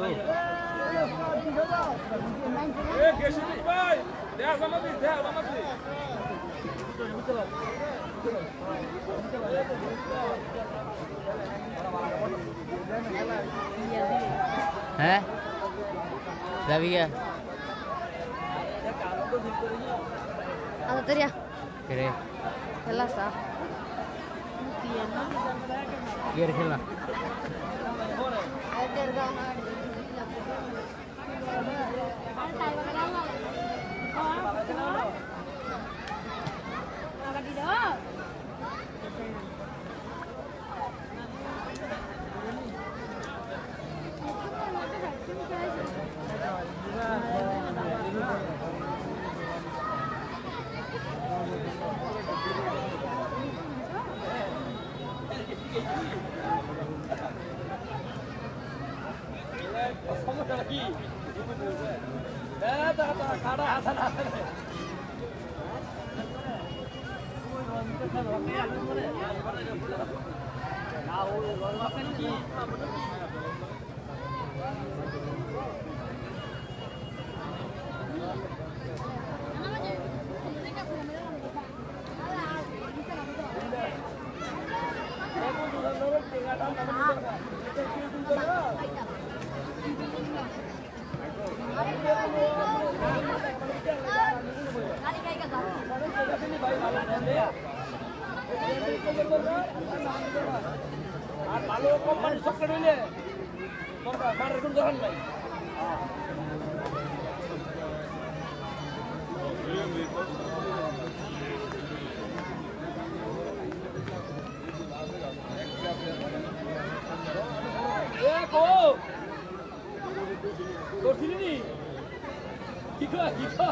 হ্যাঁ যাবি কে Teria, কে Elasa. কে খেলা আর ভালো কোম্পানির সফটওয়্যার হইলে মারের কোনো দরকার নাই। করছিলি কি খা কি খা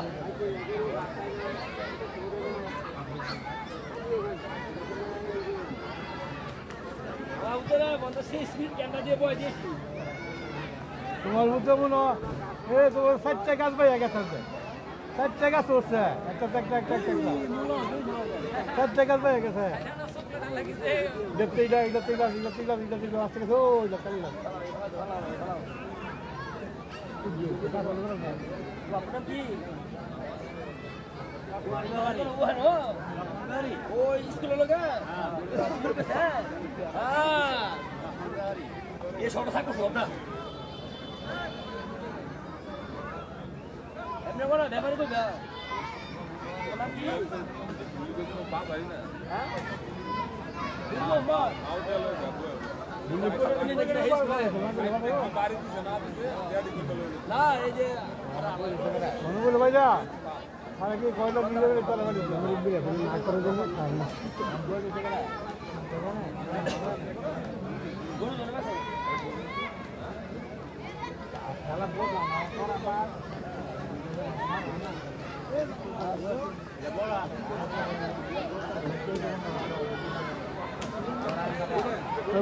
তোমার মধ্যে মনে এই তো 4টা গাছ বাইয়া গেছে 4টা গাছ উঠছে একটা 4টা গাছ বাইয়া গেছে দেখতে আসতে গেছে ওই লোকালি না ওই স্কুলের লোক এ সব থাকো সব না এমনি বলো ব্যাপারে তো না এই যে মনে ভাই যা তারা কি কয়লা মিলে তারা করে জন্য খায় না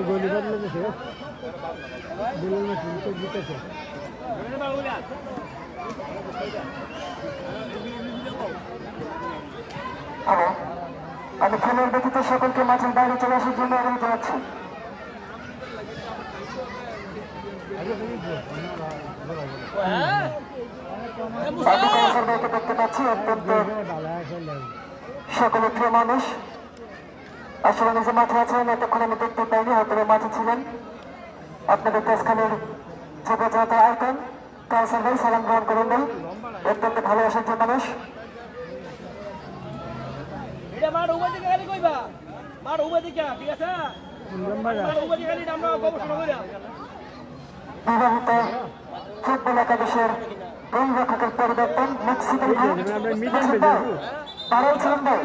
गोली बदले में से दिल में तो जीते थे আমি খেলার ব্যতীত সকলকে মাঠের বাইরে চলে আসার জন্য অনুরোধ জানাচ্ছি দেখতে পাচ্ছি অত্যন্ত সকলে প্রিয় মানুষ আসলে নিজে মাঠে আছেন এতক্ষণ আমি দেখতে পাইনি হয়তো মাঠে ছিলেন আপনাদের দেশখানের যুব জনতা আইকন কাউসার ভাই সালাম গ্রহণ করুন ভাই অত্যন্ত ভালোবাসার যে মানুষ বিবাহিত ফুটবল একাদশের গোলরক্ষকের পরিবর্তন মুকসিদুল ভাই তারাই ছিলেন ভাই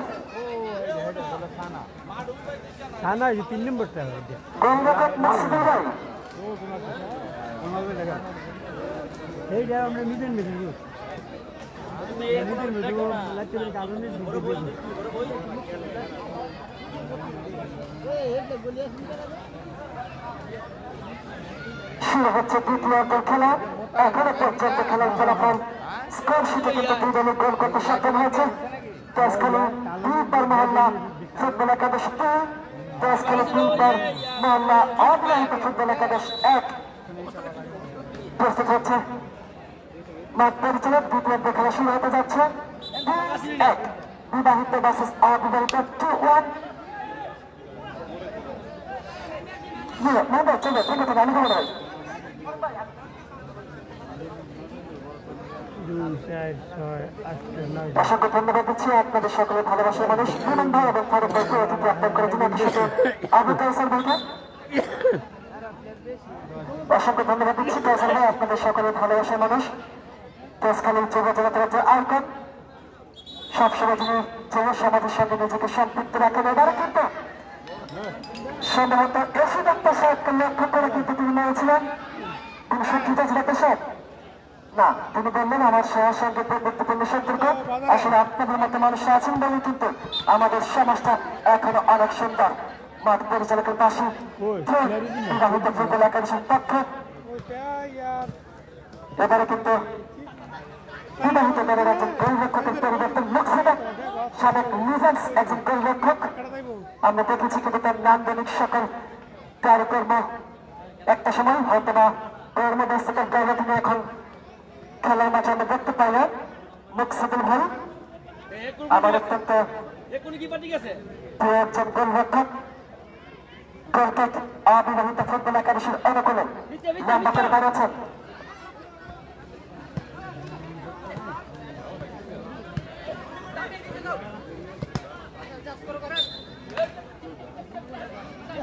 थाना 3 नंबरটা গোলরক্ষক মুকসিদুল ভাই এইটা আমরা মিডল মিডল লাইটের কারণে শুরু হচ্ছে দ্বিতীয় অর্ধের খেলা এখনো পর্যন্ত খেলার ফলাফল স্কোর শিটে কিন্তু দুই দলে গোল করতে সক্ষম হয়েছে দেশখালী 2 মহল্লা ফুটবল একাদশ 2 দেশখালী 2 মহল্লা অবিবাহিত ফুটবল একাদশ 1 প্রস্তুত হচ্ছে মাঠ পরিচালক দ্বিতীয় অর্ধের খেলা শুরু হতে যাচ্ছে 2-1 বিবাহিত ভার্সেস অবিবাহিত 2-1 চলো ঠিক আছে গান করে অসংখ্য ধন্যবাদ দিচ্ছি আপনাদের সকলের ভালোবাসার মানুষ বিমান ভাই এবং ফারুক ভাইকে অতিথি আপ্যায়ন করার জন্য আপনার সাথে আবু কাউসার ভাইকে অসংখ্য ধন্যবাদ দিচ্ছি কাউসার ভাই আপনাদের সকলের ভালোবাসার মানুষ দেশখালীর যুব জনতার যে আইকন সবসময় যিনি যুব সমাজের সঙ্গে নিজেকে সম্পৃক্ত রাখেন এবারে কিন্তু সম্ভবত এসি ডাক্তার সাহেবকে লক্ষ্য করে কিন্তু তিনি নিয়েছিলেন তিনি সত্যিটা ডাক্তার সাহেব না তিনি বললেন আমার সঙ্গে গুরুত্বপূর্ণ সম্পর্ক আসলে আপনাদের মতো মানুষরা আছেন বলে কিন্তু আমাদের সমাজটা এখনো অনেক সুন্দর মাঠ পরিচালকের পাশে বিবাহিত ফুটবল একাদশের পক্ষে এবারে কিন্তু বিবাহিত দলের একজন গোলরক্ষকের পরিবর্তন মুকসিদা সাবেক লিজেন্ডস একজন গোলরক্ষক আমরা দেখেছি কিন্তু তার নান্দনিক সকল কার্যক্রম একটা সময় হয়তো না কর্মব্যস্ততার জায়গা থেকে এখন খেলার মাঠে আমরা দেখতে পাই না মুকসিদুল ভাই আমার অত্যন্ত একজন গোলরক্ষক গোলকিক অবিবাহিত ফুটবল একাদশের অনুকূলে লম্বা করে দাঁড়িয়েছেন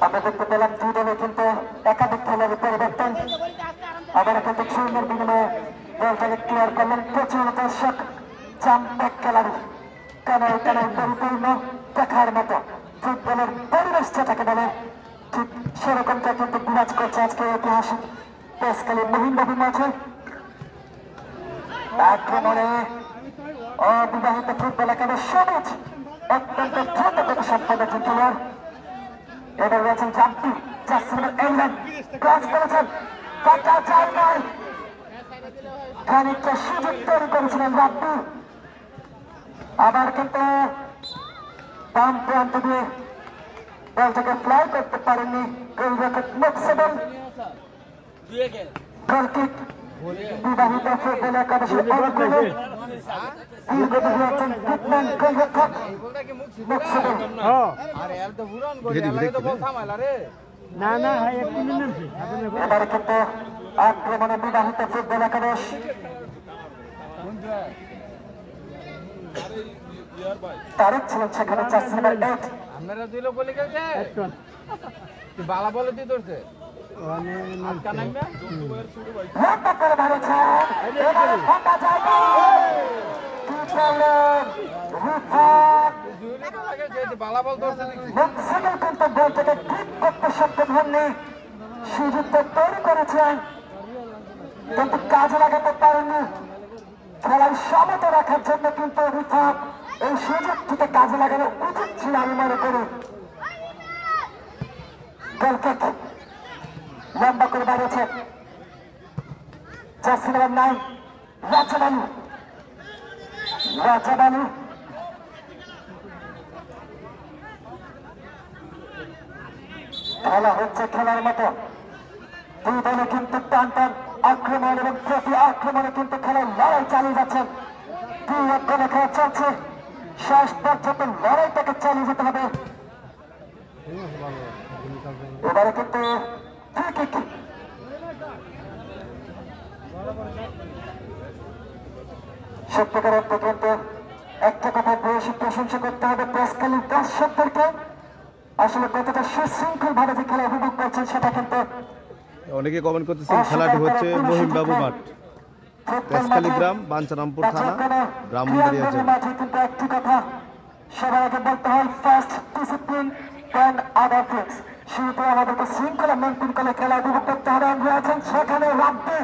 আমরা দেখতে পেলাম দুই দলে কিন্তু একাধিক খেলার পরিবর্তন আবার কিন্তু শূন্যের বিনিময়ে দলটাকে ক্লিয়ার করলেন প্রচুর দর্শক জাম্পেক খেলার কানায় কানায় পরিপূর্ণ দেখার মতো ফুটবলের পরিবেশ যেটাকে বলে ঠিক সেরকমটা কিন্তু বিরাজ করছে আজকে ঐতিহাসিক দেশখালী মহিন্দাবী মাঠে আক্রমণে অবিবাহিত ফুটবল একাদশ সবুজ অত্যন্ত দ্রুত গতি সম্পন্ন খেলোয়াড় এবার রয়েছেন জাম্পি জাসিমের ইংল্যান্ড ক্রস করেছেন কাটা যায় নাই খানিকটা সুযোগ তৈরি করেছিলেন রাব্বি, আবার কিন্তু বাম প্রান্ত দিয়ে বলটাকে ফ্লাই করতে পারেননি গোলরক্ষক মুকসেদুল। গোলকিক বিবাহিত ফুটবল একাদশের অনুকূলে দীর্ঘদিন একজন বিদ্যমান গোলরক্ষক মুকসেদুল। এবারে কিন্তু আক্রমণে বিবাহিত ফুটবল একাদশ তারেক ছিলেন সেখানে, জার্সি নাম্বার 8। আপনারা দুই লোক বলে গেছে বালা বলে দিয়ে ধরছে লম্বা করে ধরেছেন, এবারে ফাঁকা জায়গা কি করলেন রিফাত। বালা বল ধরছে মুকসেদুল কিন্তু বলটাকে ঠিক করতে সক্ষম হননি, সুযোগ তো তৈরি করেছেন কিন্তু কাজে লাগাতে পারেননি। খেলায় সমত রাখার জন্য কিন্তু রিফাত এই সুযোগটিতে কাজে লাগানো উচিত ছিল আমি মনে করি। গোলকিক লম্বা করে দাঁড়িয়েছে জার্সি নাম্বার 9 রাজাবানু। রাজাবানু খেলা হচ্ছে খেলার মতো, দুই দলে কিন্তু টান টান আক্রমণ এবং প্রতি আক্রমণে কিন্তু খেলার লড়াই চালিয়ে যাচ্ছেন। দুই গোলে খেলা চলছে, শেষ পর্যন্ত লড়াইটাকে চালিয়ে যেতে হবে। এবারে কিন্তু ফ্রি কিক। সত্যিকার অর্থে কিন্তু একটা কথা বেশি প্রশংসা করতে হবে প্রেসখালীর দর্শকদেরকে, আসলে কতটা সুশৃঙ্খল ভাবে যে খেলা উপভোগ করছেন সেটা কিন্তু। অনেকে কমেন্ট করতেছেন খেলাটি হচ্ছে মহিমবাবু মাঠ, প্রেসখালী গ্রাম, বাঞ্ছারামপুর থানা, ব্রাহ্মণবাড়িয়া জেলা। মাঠে কিন্তু একটি কথা সবার আগে বলতে হয়, first discipline and other things. শুরুতে আমাদেরকে শৃঙ্খলা মেনটেন করে খেলা উপভোগ করতে হবে। আমরা আছেন সেখানে রাব্বি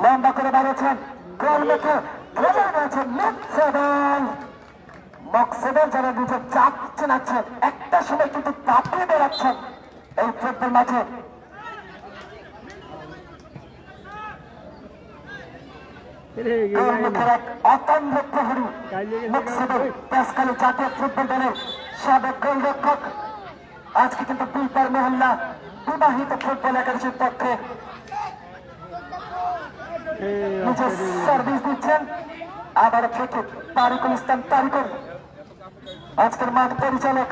লম্বা করে দাঁড়িয়েছেন, গোল মুখে খেলে রয়েছেন মুকসেদুল। মুকসেদুল যারা নিজের চাপ চেনাচ্ছেন, একটা সময় কিন্তু তাপিয়ে বেড়াচ্ছেন এই ফুটবল মাঠে। গোল মুখের এক অতন্দ্র প্রহরী মুকসেদুল, প্রেসখালী জাতীয় ফুটবল দলের সাবেক গোলরক্ষক। আজকে কিন্তু বিলপার মহল্লা বিবাহিত ফুটবল একাদশের পক্ষে নিজের সার্ভিস দিচ্ছেন। আবার থেকে তারিকুল ইসলাম তারিকুল আজকের মাঠ পরিচালক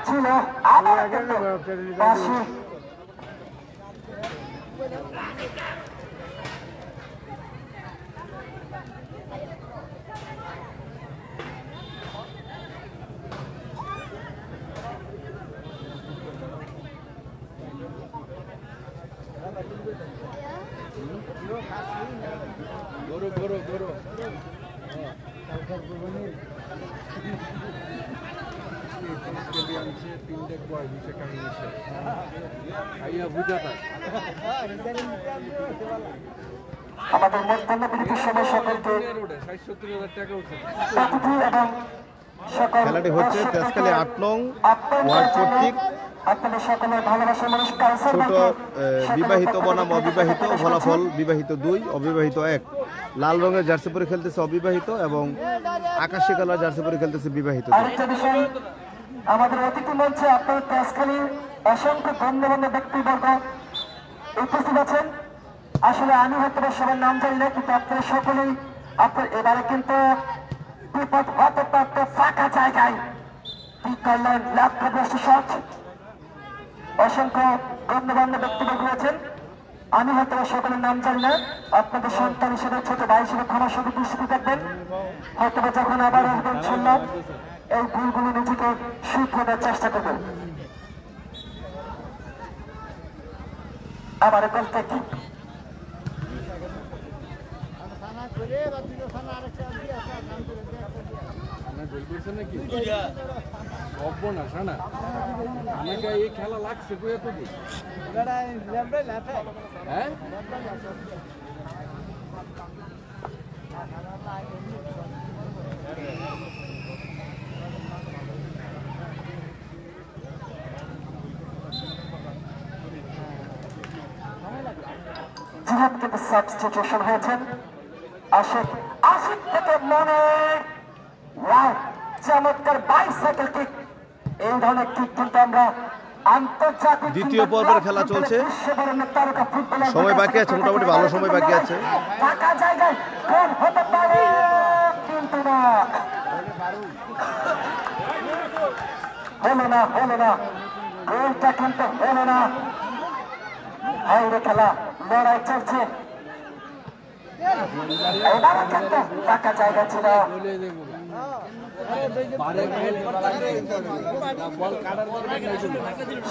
ছিল। আবার বাসি আমাদের মধ্যাহ্ন বিরতির সময় সকলকে এবং সকল খেলাটি হচ্ছে প্রেসখালী 8 নং ওয়ার্ড কর্তৃক আপনাদের সকলের ভালোবাসার মানুষ কাউসার ছোট বিবাহিত বনাম অবিবাহিত, ফলাফল বিবাহিত 2 অবিবাহিত 1। লাল রঙের জার্সি পরে খেলতেছে অবিবাহিত এবং আকাশী কালার জার্সি পরে খেলতেছে বিবাহিত। আরেকটা বিষয়, আমাদের অতিথি মঞ্চে আপনার প্রেসখালীর অসংখ্য গণ্যমান্য ব্যক্তিবর্গ উপস্থিত আছেন। আসলে আমি হয়তো সবার নাম জানি না, কিন্তু আপনারা সকলেই আপনার এবারে কিন্তু বিপদ হতে পারত ফাঁকা জায়গায় কি করলেন লক্ষ্যভ্রষ্ট শট। অসংখ্য গণ্যমান্য ব্যক্তিবর্গ আছেন, আমি হয়তো সকলের নাম জানি না। আপনাদের সন্তান হিসেবে, ছোট ভাই হিসেবে ক্ষমার সাথে দৃষ্টি থাকবেন। হয়তো যখন আবার আসবেন শুনলাম এই ভুলগুলো নিজেকে শুধরানোর চেষ্টা করবেন। আবার বলতে কি আমাকে এই খেলা লাগছে হ্যাঁ জিহাদ কিন্তু সাবস্টিটিউশন হয়েছেন। আশিক থেকে মনে চমৎকার বাইসাইকেল কিক, এই ধরনের কিক কিন্তু আমরা আন্তর্জাতিক দ্বিতীয় পর্বের খেলা চলছে, সময় বাকি আছে, মোটামুটি ভালো সময় বাকি আছে। ফাঁকা জায়গায় গোল হতে পারে কিন্তু না, হলো না গোলটা কিন্তু হলো না। হাইরে খেলা, লড়াই চলছে, এবারও কিন্তু ফাঁকা জায়গা ছিল।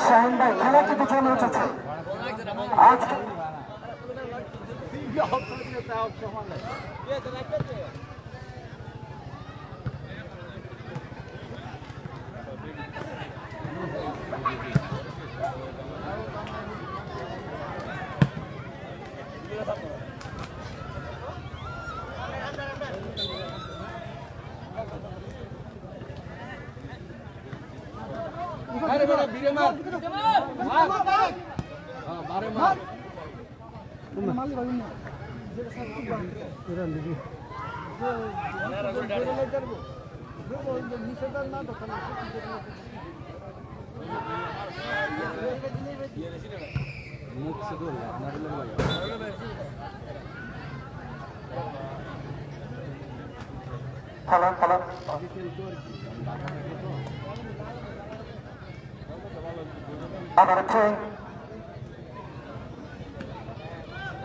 শাহিন ভাই খেলা কিন্তু চলে উঠেছে আজকে। আবার ট্রেন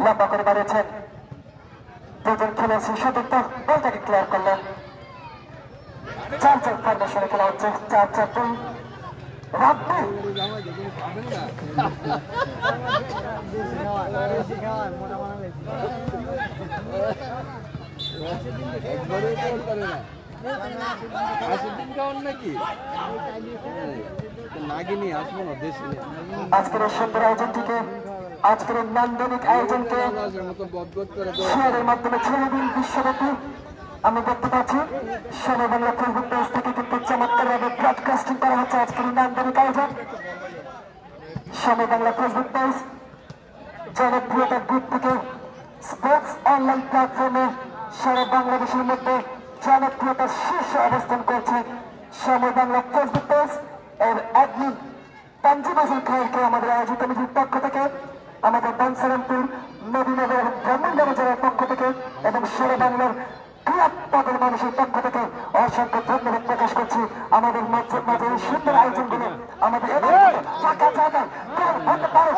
লম্বা করে বাড়িয়েছেন, দুজন খেলেছে, সতীর্থ বলটাকে ক্লিয়ার করলেন। 4-4 ফরমেশনে খেলা হচ্ছে, 4-4-2 রাব্বি আজকের সুন্দর আয়োজনটিকে, আজকের নান্দনিক আয়োজনকে শেয়ারের মাধ্যমে ছেড়ে দিন বিশ্বব্যাপী। আমি দেখতে পাচ্ছি সময় বাংলা ফেসবুক পেজ থেকে কিন্তু চমৎকারভাবে ব্রডকাস্টিং করা হচ্ছে আজকের নান্দনিক আয়োজন। সময় বাংলা ফেসবুক পেজ জনপ্রিয়তার দিক থেকে স্পোর্টস অনলাইন প্ল্যাটফর্মে সারা বাংলাদেশের মধ্যে জনপ্রিয়তার শীর্ষে অবস্থান করছে সময় বাংলা ফেসবুক পেজ। এর অ্যাডমিন তানজিম হাসান খায়েরকে আমাদের আয়োজিত কমিটির পক্ষ থেকে, আমাদের বানসারামপুর নবীনগর ব্রাহ্মণ জেলার পক্ষ থেকে এবং সারা বাংলার ক্লাব পদের মানুষের পক্ষ থেকে অসংখ্য ধন্যবাদ প্রকাশ করছি। আমাদের মাঝে এই সুন্দর আয়োজনগুলো আমাদের ফাঁকা জায়গায় হতে পারে।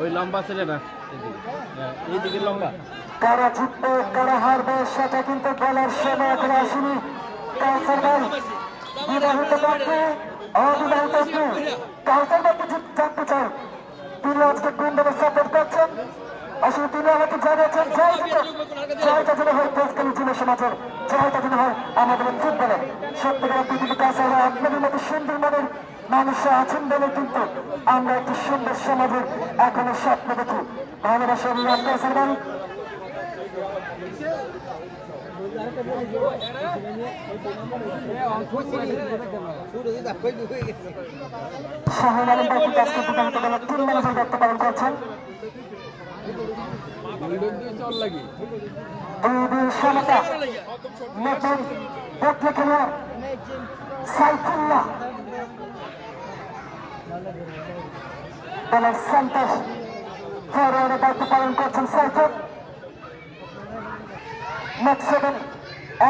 ওই লম্বা ছেলে না, এইদিকে লম্বা। কারা জিতবে কারা হারবে সেটা কিন্তু বলার সময় এখন আসেনি। কাউসার ভাই বিবাহিত ব্যক্তি, অবিবাহিত ব্যক্তি, কাউসার ভাইকে জানতে চাই তিনি আজকে কোন দলের সাপোর্ট করছেন। আসলে তিনি আমাকে জানিয়েছেন জয়টা যেন হয় দেশকালী যুব সমাজের, জয়টা যেন হয় আমাদের ফুটবলের। সত্যিকার পৃথিবী কাউসার ভাই আপনাদের মতো সুন্দর মনের মানুষরা আছেন বলে কিন্তু আমরা একটি সুন্দর সমাজের এখনো স্বপ্ন দেখি। ভালোবাসার কাউসার ভাই শাহিন আলম বাবু আজকে বিবাহিত দলের টিম ম্যানেজার দায়িত্ব পালন করছেন। সমতা নতুন দেখলে খেলোয়াড় সাইফুল্লাহ দলের সন্তোষ ফরওয়ার্ডের দায়িত্ব পালন করছেন সাইফুল। মেক্সিকন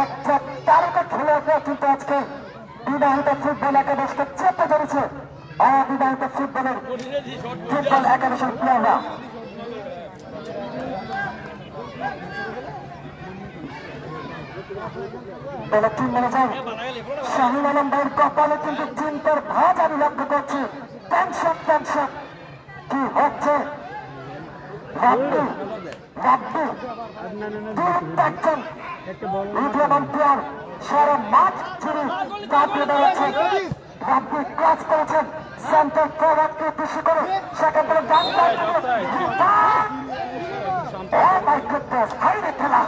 একটা তারকা খেলোয়াড়রা কিন্তু আজকে বিবাহিত ফুটবল একাদশকে চেপে ধরেছে অবিবাহিত ফুটবল একাদশের প্লেয়াররা। দলের টিম ম্যানেজার শাহিন আলম ভাইয়ের কপালে কিন্তু চিন্তার ভাঁজ আমি লক্ষ্য করছি। টেনশন টেনশন কি হচ্ছে? রাব্বি রাব্বি দেখছেন উদীয়মান প্লেয়ার সারা মাঠ জুড়ে কাটিয়ে বেড়াচ্ছে। রাব্বি ক্রস করেছেন সেন্টার ফরওয়ার্ডকে উদ্দেশ্য করে, সেখান থেকে ডান হাইরে খেলা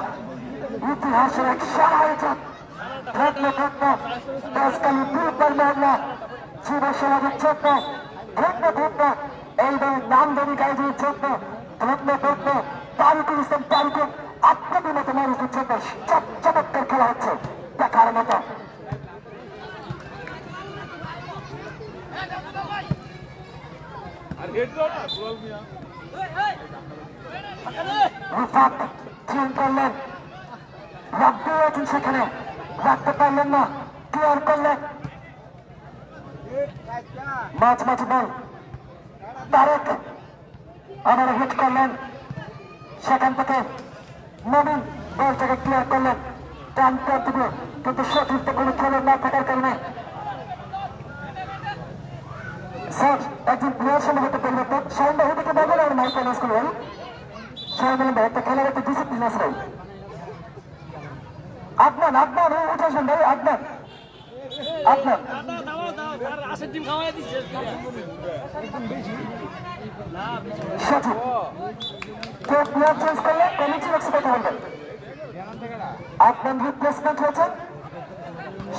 ইতিহাসের এক সেরা আয়োজন। ঘটনা ঘটনা আজকালি বিরুদ্ধের মহল্লা যুব সমাজের জন্য ঘটনা ঘটনা এইবার নামদানি গাইজের জন্য ঘটনা ঘটনা তারিকুল ইসলাম তারিকুল আপনাদের মতো মানুষের জন্য চমৎকার খেলা হচ্ছে দেখার মতো। রিফাত ক্লিন করলেন, রাব্বি আছেন সেখানে, রাখতে পারলেন না, ক্লিয়ার করলেন মাঝামাঝি বল। তারেক আবার হিট করলেন, সেখান থেকে নবীন বলটাকে ক্লিয়ার করলেন, টান করে দিবে কিন্তু সঠিক কোনো খেলোয়াড় না থাকার কারণে স্যার একজন প্লেয়ার সম্ভবত পরিবর্তন শাহিন ভাই থেকে বলবেন আর মাইক অ্যানাউন্স করবেন। শাহিন ভাই একটা খেলার একটা ডিসিপ্লিন আছে ভাই। আদনান আদনান উঠে আসবেন ভাই, আদনান আদনান সঠিক কেউ প্লেয়ার চেঞ্জ করলে কমিটি রাখছে কথা বলবেন। আদনান রিপ্লেসমেন্ট হয়েছে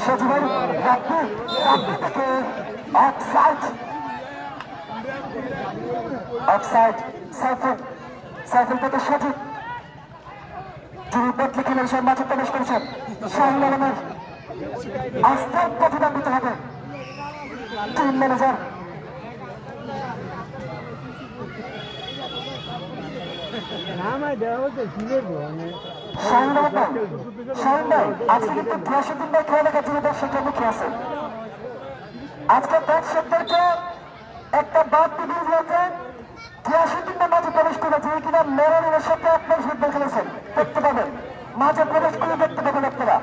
সজীব ভাই। রাব্বি রাব্বি থেকে অফসাইড অফসাইড সাইফুল সাইফুল থেকে সঠিক যিনি বদলি খেলেন সে মাঠে প্রবেশ করেছেন। শাহিন আলমের আস্থার প্রতিদ্বন্দ্বিতা হবে টিম ম্যানেজার শাহিন আলম ভাই। শাহিন ভাই আজকে কিন্তু 83 ভাই খেলা দেখা যিনি দর্শকরা মুখে আছে। আজকে দর্শকদেরকে একটা বাড়তি দিয়ে দিয়েছে 83 মাঝে প্রবেশ করে, যে কিনা মেরানের সাথে আপনার ফুটবল খেলেছেন দেখতে পাবেন, মাঝে প্রবেশ করে দেখতে পাবেন আপনারা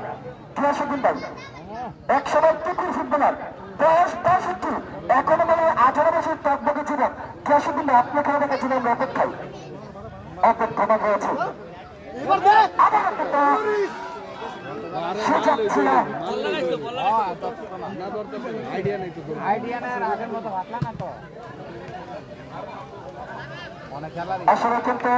83 ভাই। এক সময় টুকুর ফুটবলার বয়স 65, এখনো মানে 18 বছর টকবকে ছিল 83 ভাই। আপনার খেলা দেখা ছিল আমরা অপেক্ষায় অপেক্ষমান রয়েছে। আবার একটা সুযোগ ছিল আসলে কিন্তু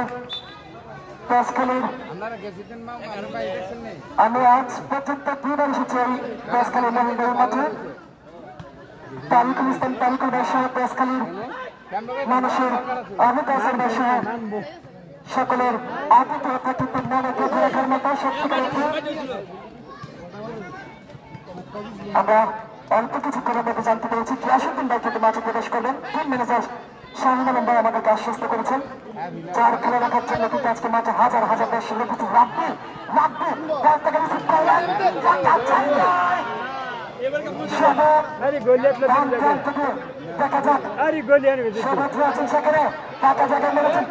আমি আজ পর্যন্ত 2 বার এসেছি পেশখালী মহিলাদের মাঠে। তারিকুল ইসলাম তারিকুল ভাই সহ পেশখালীর মানুষের অমিত হাসান ভাই সহ সকলের আতিথ্যতা কিন্তু মনে গেঁথে রাখার মতো সত্যিকার আমরা অল্প কিছুক্ষণের মধ্যে জানতে পেরেছি 83 ভাই কিন্তু মাঠে প্রবেশ করবেন। টিম ম্যানেজার শাহিন আলম ভাই আমাদেরকে আশ্বস্ত করেছেন চার খেলা রাখার জন্য কিন্তু আজকে মাঠে হাজার হাজার দর্শক রেখেছে। রাব্বি রাব্বি বল থেকে রিসিভ করলেন, দেখা যাক সবুজ আছেন সেখানে, টাকা জায়গায় মেরেছেন,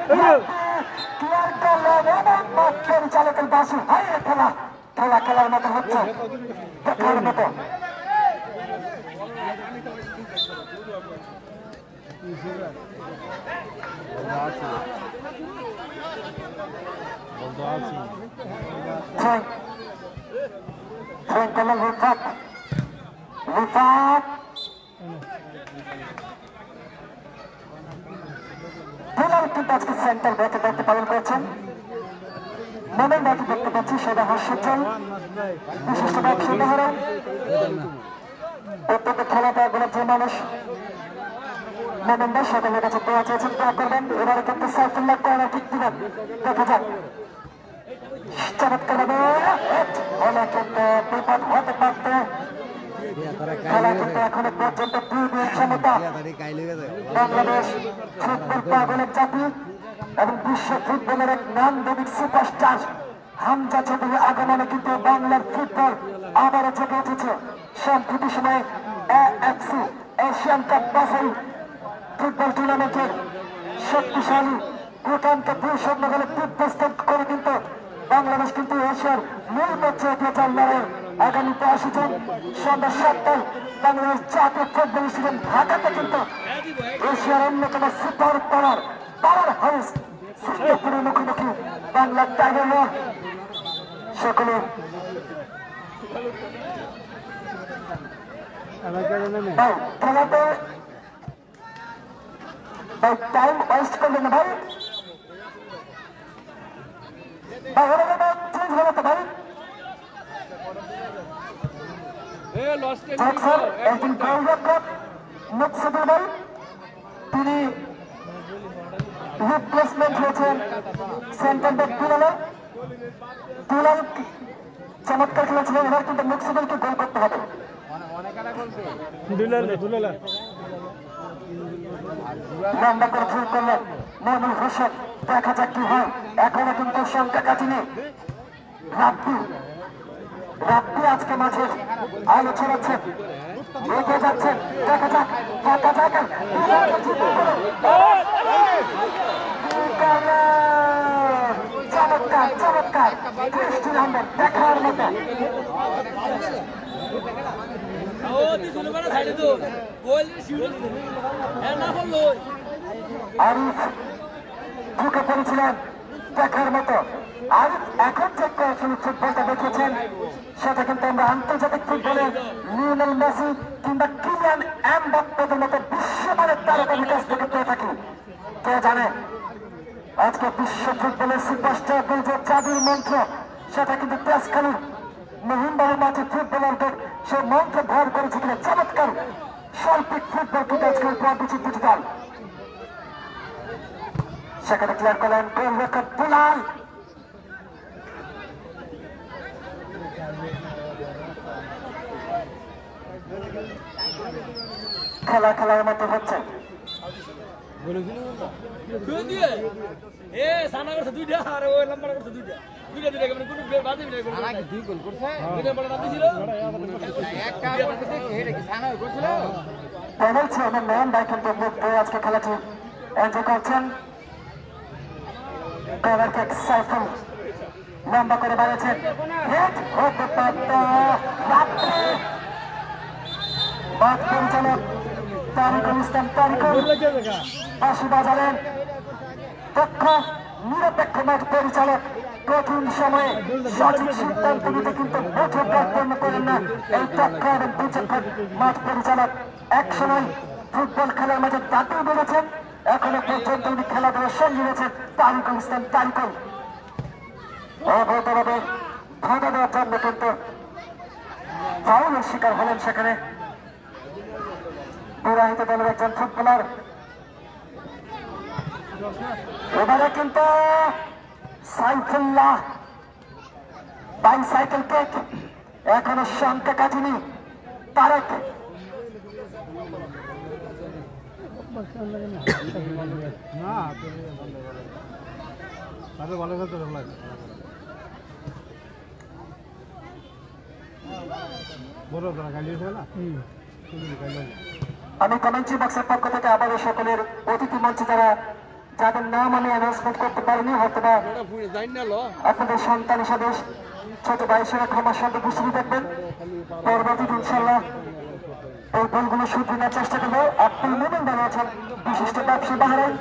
ক্লিয়ার করলেন পরিচালকের বাসু। হাইরে খেলা, খেলা খেলার মতো হচ্ছে দেখার মতো। রিফাত রিফাত দুলাল কিন্তু আজকে সেন্টার ব্যাকে দায়িত্ব পালন করেছেন। মনের ব্যাকে দেখতে পাচ্ছি সেটা হর্ষোজ্জ্বল বিশিষ্ট ব্যবসা উদাহরণ। অত্যন্ত খেলাটা একবার যে মানুষ মেম্বার সকলের কাছে দোয়া চেয়েছেন, দোয়া করবেন। এবারে কিন্তু সাইফুল্লাহ কর্নার কিক দিবেন, দেখা যাক চমৎকার হলে কিন্তু বিপদ হতে পারত। খেলা কিন্তু এখনো পর্যন্ত 2-2 সমতা। বাংলাদেশ ফুটবল পাগলের জাতি এবং বিশ্ব ফুটবলের এক নান্দনিক সুপারস্টার হামজা চৌধুরীর আগমনে কিন্তু বাংলার ফুটবল আবারও জেগে উঠেছে। সম্প্রতি সময়ে এএফসি এশিয়ান কাপ বাছাই ফুটবল টুর্নামেন্টের শক্তিশালী ভুটানকে 2-0 গোলে বিধ্বস্ত করে কিন্তু বাংলাদেশ কিন্তু এশিয়ার মূল মঞ্চে এগিয়ে লড়াই আগামী ৮২ জন সন্ধ্যা ৭টায় বাংলাদেশ জাতীয় ফুটবল স্টেডিয়াম ঢাকাতে কিন্তু এশিয়ার অন্যতম সুপার পাওয়ার হাউস সিঙ্গাপুরের মুখোমুখি বাংলা টাইগাররা সকলে খেলাতে টাইম ওয়েস্ট করবেন না ভাই চেঞ্জ হলো তো ভাই একজন গোলরক্ষক মুকসুদুর ভাই তিনি রিপ্লেসমেন্ট হয়েছেন সেন্টার ব্যাক দুলাল চমৎকার খেলেছিলেন। এবার কিন্তু মুকসুদুরকে গোল করতে হবে। লম্বা করে থ্রু করলেন মইনুল হোসেন, দেখা যাক কি হয়। এখনো কিন্তু সংখ্যা কাটিনি। রাব্বি আজকে মাঝে আলো ছড়াচ্ছেন, এগিয়ে যাচ্ছেন, দেখা যাক ফাঁকা জায়গায় চমৎকার চমৎকার ক্রিস্টিয়ানো রোনালদো দেখার মতো। আরিফ ঢুকে পড়েছিলেন দেখার মতো। আর এখন যে ফুটবলটা দেখেছেন সেটা কিন্তু আমরা আন্তর্জাতিক ফুটবলে লিওনেল মেসি কিংবা কিলিয়ান এমবাপ্পের মতো বিশ্বমানের তারকাদের কাছ থেকে পেয়ে থাকি। কে জানে আজকে বিশ্ব ফুটবলের সুপারস্টারদের যে জাদুর মন্ত্র সেটা কিন্তু তেজখালীর মহিমবাড়ির মাঠে ফুটবলারদের সে মন্ত্র ভর করেছে কিনা। চমৎকার শৈল্পিক ফুটবল কিন্তু আজকের পর বিচিত্র দল সেখানে ক্লিয়ার করলেন গোলরক্ষক দুলাল। খেলার মতো হচ্ছে আজকে খেলাটি এনজয় করছেন। সাইফুল লম্বা করে বাড়িয়েছেন, মাঠ পরিচালক তারিকুল ইসলাম তারিকুল বাঁশি বাজালেন। দক্ষ নিরপেক্ষ মাঠ পরিচালক কঠিন সময়ে সঠিক সিদ্ধান্ত নিতে কিন্তু মুঠো কর্তব্য করেন না এই দক্ষ এবং বিচক্ষণ মাঠ পরিচালক। এক সময় ফুটবল খেলার মাঝে দাঁড়িয়ে বেড়েছেন, এখনো পর্যন্ত উনি খেলাধুলার সঙ্গী রয়েছেন তারিকুল ইসলাম তারিকুল। অভূতভাবে বাধা দেওয়ার জন্য কিন্তু ফাউলের শিকার হলেন সেখানে বিবাহিত দলের একজন ফুটবলার। এবারে কিন্তু সাইফুল্লাহ বাইসাইকেল কেক এখনো সংখ্যা কাটিনি। তারেক আমি কমেন্ট্রি বক্সের পক্ষ থেকে আবারও সকলের অতিথি মঞ্চে যাদের নাম আমি অ্যানাউন্সমেন্ট করতে পারিনি, হয়তো বা আপনাদের সন্তান হিসাবে ছোট ভাইসেরা ক্ষমার সঙ্গে দৃষ্টি দেখবেন। পরবর্তীতে ইনশাল্লাহ এই বলগুলো শুধরানোর চেষ্টা করবো। আব্দুল মুমিন ভালো আছেন, বিশিষ্ট ব্যবসায়ী বাহারাই,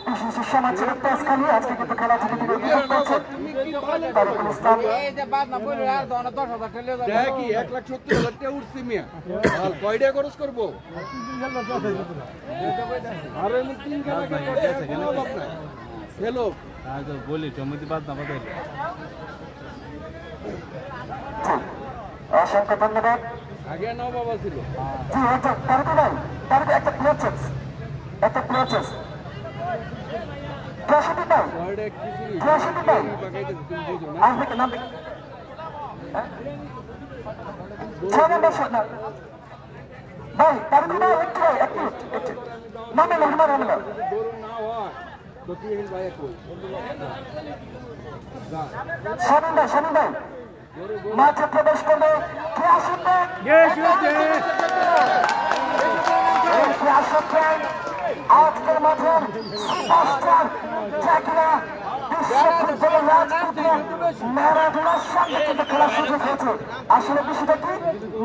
বিশিষ্ট সমাজসেবক তেজখালী, আজকে কিন্তু খেলা থেকে তিনি উপভোগ করছেন। তারিকুল ইসলাম অসংখ্য ধন্যবাদ। একটা প্রচেস ভাই তারপরে নামে স্বামী ভাই মাঠে প্রবেশ করবে। কে আসবে আজকের মাঠের সুপারস্টার যা কিনা ফুটবলের রাজপুত্র ম্যারাডোনার সঙ্গে কিন্তু খেলার সুযোগ হয়েছে। আসলে বিষয়টা কি,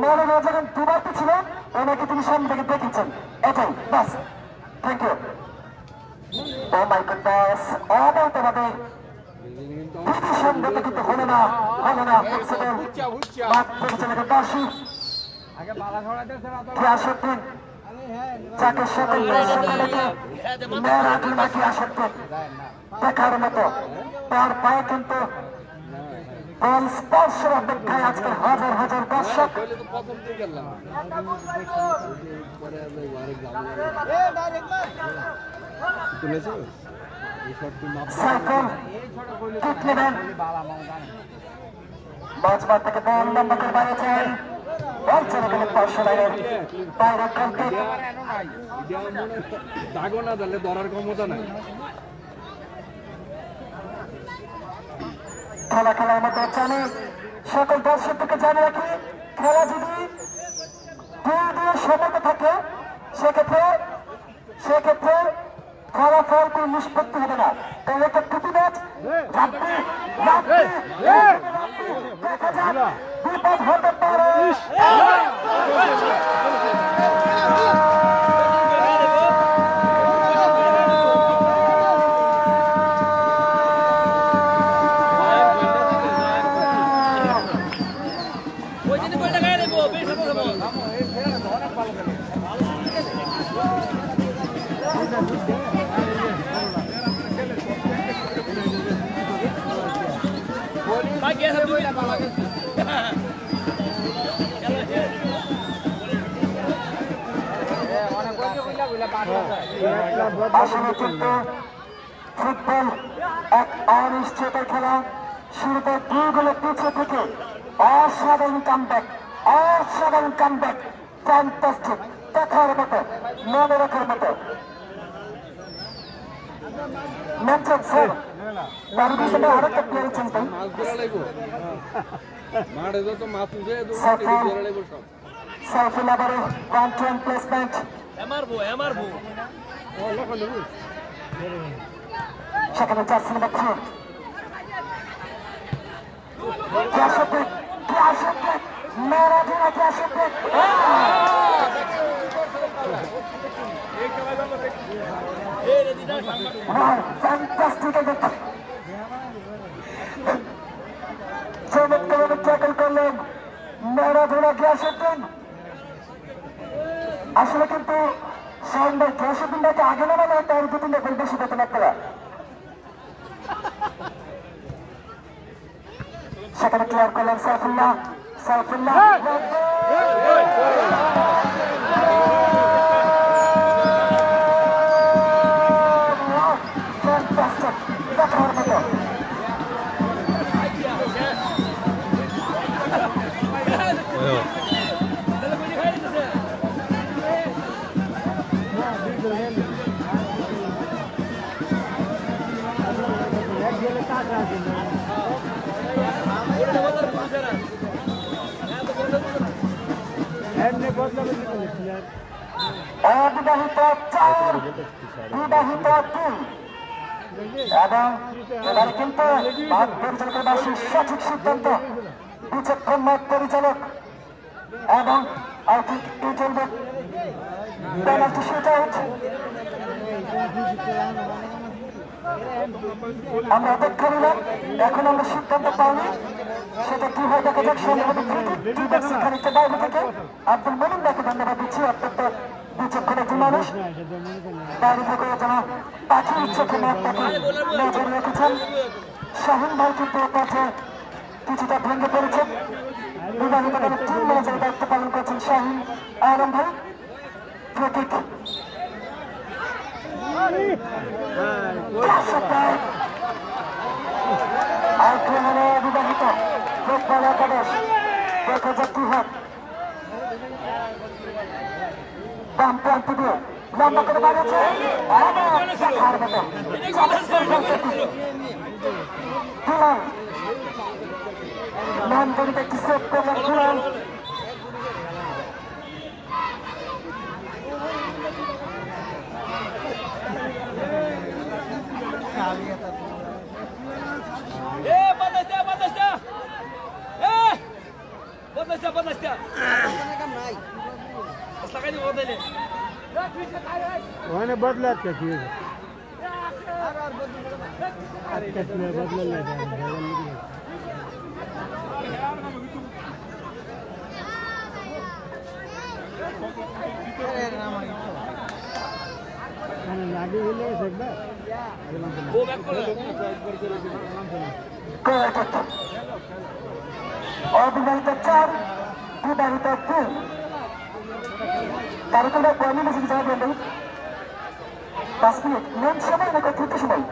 ম্যারাডোনা যখন দুবার ছিলেন ওনাকে তিনি সামনে থেকে দেখেছেন, এটাই bus. Thank you. Oh my goodness, অবৈধভাবে ডিভিশন দিতে কিন্তু হলো না মাঠ পরিচালকের দাসী গিয়াসউদ্দিন, যাকে সকল ম্যারাডোনা গিয়াসউদ্দিন দেখার মতো। তার পায়ে কিন্তু বল স্পর্শের অপেক্ষায় আজকে হাজার হাজার দর্শক। সাইকেল কিক নেবেন, মাঝমাঠ থেকে বল লম্বা করে বাড়িয়েছেন, বল চলে গেলেন পার্শ্বলাইনের বাইরে কমপ্লিট। খেলার মধ্যে জানি সকল দর্শকদেরকে জানিয়ে রাখি, খেলা যদি 2-2 সমতা থাকে সেক্ষেত্রে ফলাফল কোনো নিষ্পত্তি হবে না। তাই একটা টুপি ম্যাচ রাখবে, দেখা যাক বিপদ হতে পারে। আসলে কিন্তু ফুটবল এক অনিশ্চিত খেলা। শুরুতে 2 গোলে পিছিয়ে থেকে অসাধারণ কামব্যাক, ফ্যান্টাস্টিক, দেখার মতো, মনে রাখার মতো। ম্যানচেস্টার তার পিছনে আরেকটা প্লেয়ার চিনতেন, সাইফুল আবারও 1-2 প্লেসমেন্ট, সেখানে জার্সি নাম্বার 3 ম্যারাডোনা গিয়াসউদ্দিন। চমৎকার ট্যাকল করলেন ম্যারাডোনা গিয়াসউদ্দিন। আসলে কিন্তু গিয়াসউদ্দিন ভাইকে আগে নামানো হয়, তার 2-3 গোল বেশি পেতেন আপনারা। সেখানে ক্লিয়ার করলেন সাইফুল্লাহ। দেখার মতো। অবিবাহিত 4, বিবাহিত 2 এবং এবার কিন্তু মাঠ পরিচালকের বাসীর সঠিক সিদ্ধান্ত, বিচক্ষণ মাঠ পরিচালক এবং I think it will be penalty shoot out. আমরা অপেক্ষা নিলাম, এখন আমরা সিদ্ধান্ত পাইনি, সেটা কি হয় দেখা যাক। সম্ভবত খানিকটা বাইরে থেকে আব্দুল মনিম ভাইকে ধন্যবাদ দিচ্ছি, অত্যন্ত বিচক্ষণ একটি মানুষ। বাইরে থেকে যেন পাখির চোখে নজর রেখেছেন। শাহিন ভাই কিন্তু পথে কিছুটা ভেঙে পড়েছেন, বিবাহিত দলের টিম ম্যানেজারের দায়িত্ব পালন করছেন শাহিন আলম ভাই। প্রতীক আক্রমণে বিবাহিত ফুটবল একাদশ, দেখা যাক কি হয়। বাম প্রান্ত দিয়ে লম্বা করে বাড়িয়েছে, নামগড়িতে একটি সেভ করলেন দুলাল। ওখানে বদলাত কি বদলা নাগি হইলে একবার অবিবাহিত 4 বিবাহিত 2 তারা তোমরা কয়নি বেশি যাবে নেই 5 মিনিট মেন সময় নাকি তৃতীয় সময়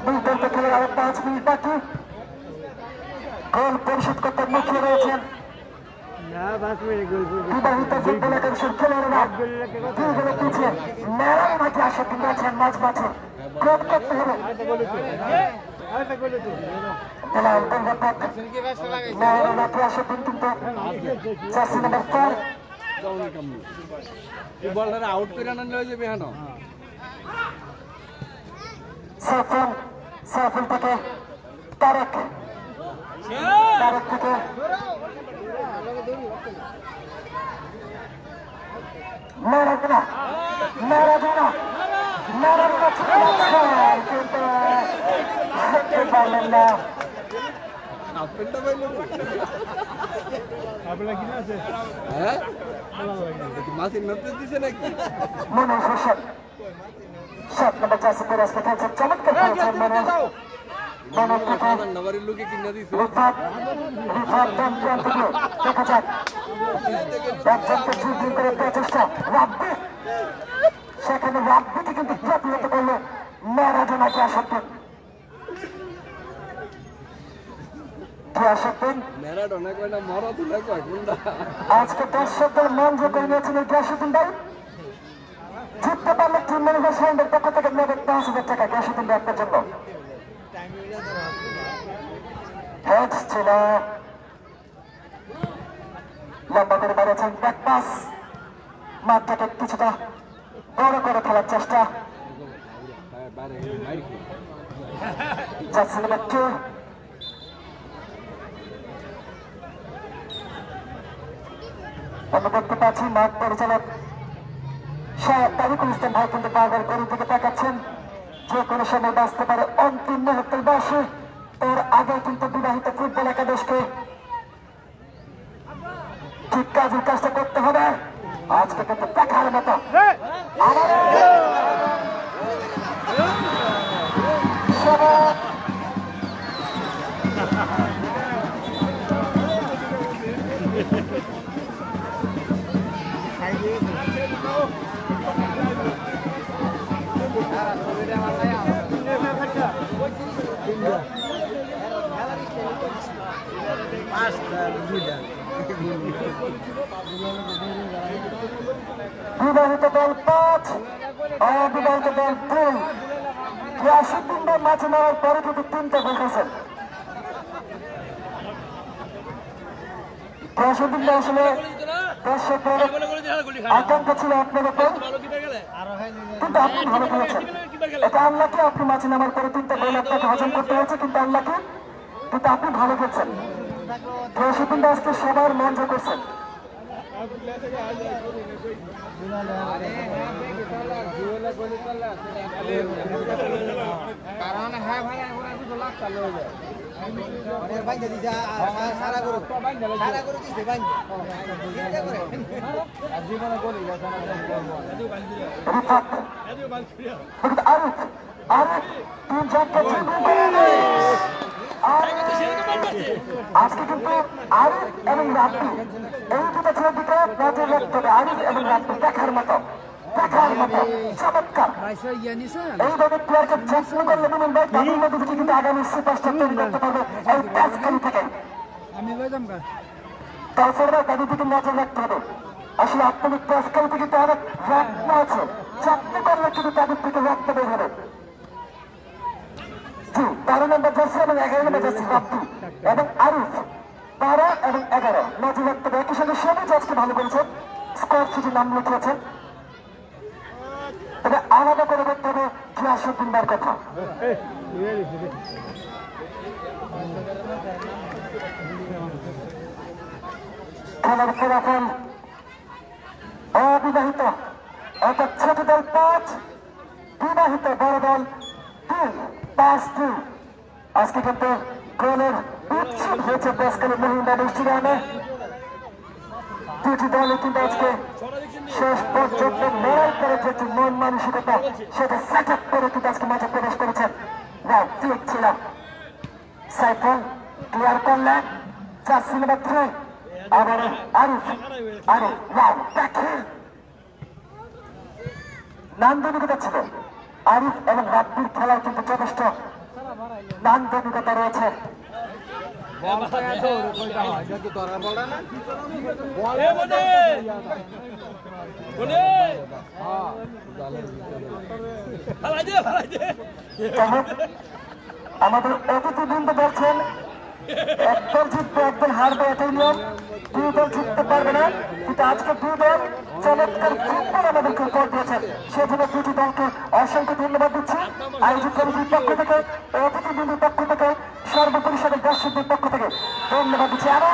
দুই খেলার আরো 5 মিনিট বাকি গোল পরিশোধ করতে মুখিয়ে রয়েছেন বিবাহিত ফুটবল একাদশের খেলোয়াড়েরা 2 গোলে পিছিয়ে মেলায় মাঠে আশাকে নিয়েছেন মাঝ মাঠে গোল করতে হবে আউট করে আনলে হয়ে যাবে হ্যাঁ সাইফুল থেকে তারেক থেকে মারাদোনা কিন্তু হাঁটতে পারলেন না হ্যাঁ মাসির নোটিস দিছে নাকি মনোজ হোসেন 7 নম্বর জার্সি পরে আজকে খেলছেন চমৎকার খেলছেন মনোজ নাম্বারের লোকে কিনা দিছে দেখা যাক একজনকে চুরি করে প্রচেষ্টা রাব্বি সেখানে রাব্বিকে কিন্তু প্রতিহত করলো ম্যারাডোনাকে আসতেন ম্যারাডোনা কয় না মারাদোনা কয় কোনটা আজকে দর্শকদের মন যে করে নিয়েছিল গ্যাসুদ্দিন ভাই জিততে পারলে টিম ম্যানেজার সাহেবের পক্ষ থেকে নেবে 5,000 টাকা গ্যাসুদ্দিন ভাই আপনার জন্য হেড ছিল লম্বা করে বাড়িয়েছেন ব্যাক পাস মাঠটাকে কিছুটা বড় করে খেলার চেষ্টা জার্সি নাম্বার 2 আমরা দেখতে পাচ্ছি মাঠ পরিচালক তারিকুল ইসলাম ভাই কিন্তু বারবার গরুর দিকে তাকাচ্ছেন যে কোনো সময় বাঁচতে পারে অন্তিম মুহূর্তের বয়সে এর আগে কিন্তু বিবাহিত ফুটবল একাদশকে ঠিক কাজের কাজটা করতে হবে আজকে কিন্তু দেখার মতো বিবাহিত দল 5 অবিবাহিত দল 2 গ্যাসুদ্দিন ভাই মাঠে নামার পরে কিন্তু 3টা গোল করেছেন গ্যাসুদ্দিন ভাই আসলে দর্শকদের আকাঙ্ক্ষা ছিল আপনার উপর কিন্তু আপনি ভালো করেছেন এটা আল্লাহকে আপনি মাঠে নামার পরে 3টা গোল আপনাকে হজম করতে হয়েছে কিন্তু আল্লাহকে কিন্তু আপনি ভালো করছেন গ্যাসুদ্দিন ভাই আজকে সবার মন জয় করছেন কারণ হ্যাঁ ভাই আমরা কিছু লাখ চালু হয়ে যায় অনেক বাইন্দা দিছে সারা গরু দিছে বাইন্দা চিন্তা করে আর জীবনে বলি আজকে কিন্তু আরিফ এবং রাব্বি এই দুটো ছেলের দিকে নজর রাখতে হবে আরিফ এবং রাব্বি দেখার মতো চমৎকার এইভাবে প্লেয়ারকে যত্ন করলে মনে হয় তাদের মধ্যে থেকে কিন্তু আগামী সুপারস্টার তৈরি করতে পারবে এই টাচখানি থেকে তাছাড়া তাদের দিকে নজর রাখতে হবে আসলে আপনাদের টাচখানি থেকে তো অনেক রত্ন আছে যত্ন করলে কিন্তু তাদের থেকে রক্ত বের হবে 12 নম্বর জার্সি এবং 11 নম্বর জার্সি রাব্বি এবং আরিফ 12 এবং 11 নজর রাখতে হবে একই সঙ্গে সবই জাজকে ভালো করেছেন স্কোর শিটে নাম লিখিয়েছেন তবে আলাদা করে দেখতে হবে গ্যাসুদ্দিন ভাইয়ের কথা খেলার ফলাফল অবিবাহিত অর্থাৎ ছোট দল 5, বিবাহিত বড় দল 2-5-2। আজকে কিন্তু গোলের উৎসব হয়েছে বেসকালী মোহনবাগান স্টেডিয়ামে। দুটি দলই কিন্তু আজকে শেষ পর্যন্ত লড়াই করে যে মন মানসিকতা সেটা সেট আপ করে কিন্তু আজকে মাঠে প্রবেশ করেছেন। ঠিক ছিল সাইফুল ক্লিয়ার করলেন, জার্সি নাম্বার 3 আবার আরিফ। নান্দনিকতা ছিল আরিফ এবং রাব্বির খেলায় কিন্তু যথেষ্ট নান্দনিকতা রয়েছে। আমাদের অতিথিবৃন্দ বলছেন একদল জিতবে একদল হারবে, এটাই নিয়ম। 2 দল জিততে পারবে না, কিন্তু আজকে 2 দল চমৎকার ফুটবল আমাদেরকে উপহার দিয়েছেন। সেজন্য 2টি দলকে অসংখ্য ধন্যবাদ দিচ্ছি। আয়োজক কমিটির পক্ষ থেকে, অতিথিবৃন্দের পক্ষ থেকে, সর্বোপরি সকল দর্শকদের পক্ষ থেকে ধন্যবাদ দিচ্ছি। আরো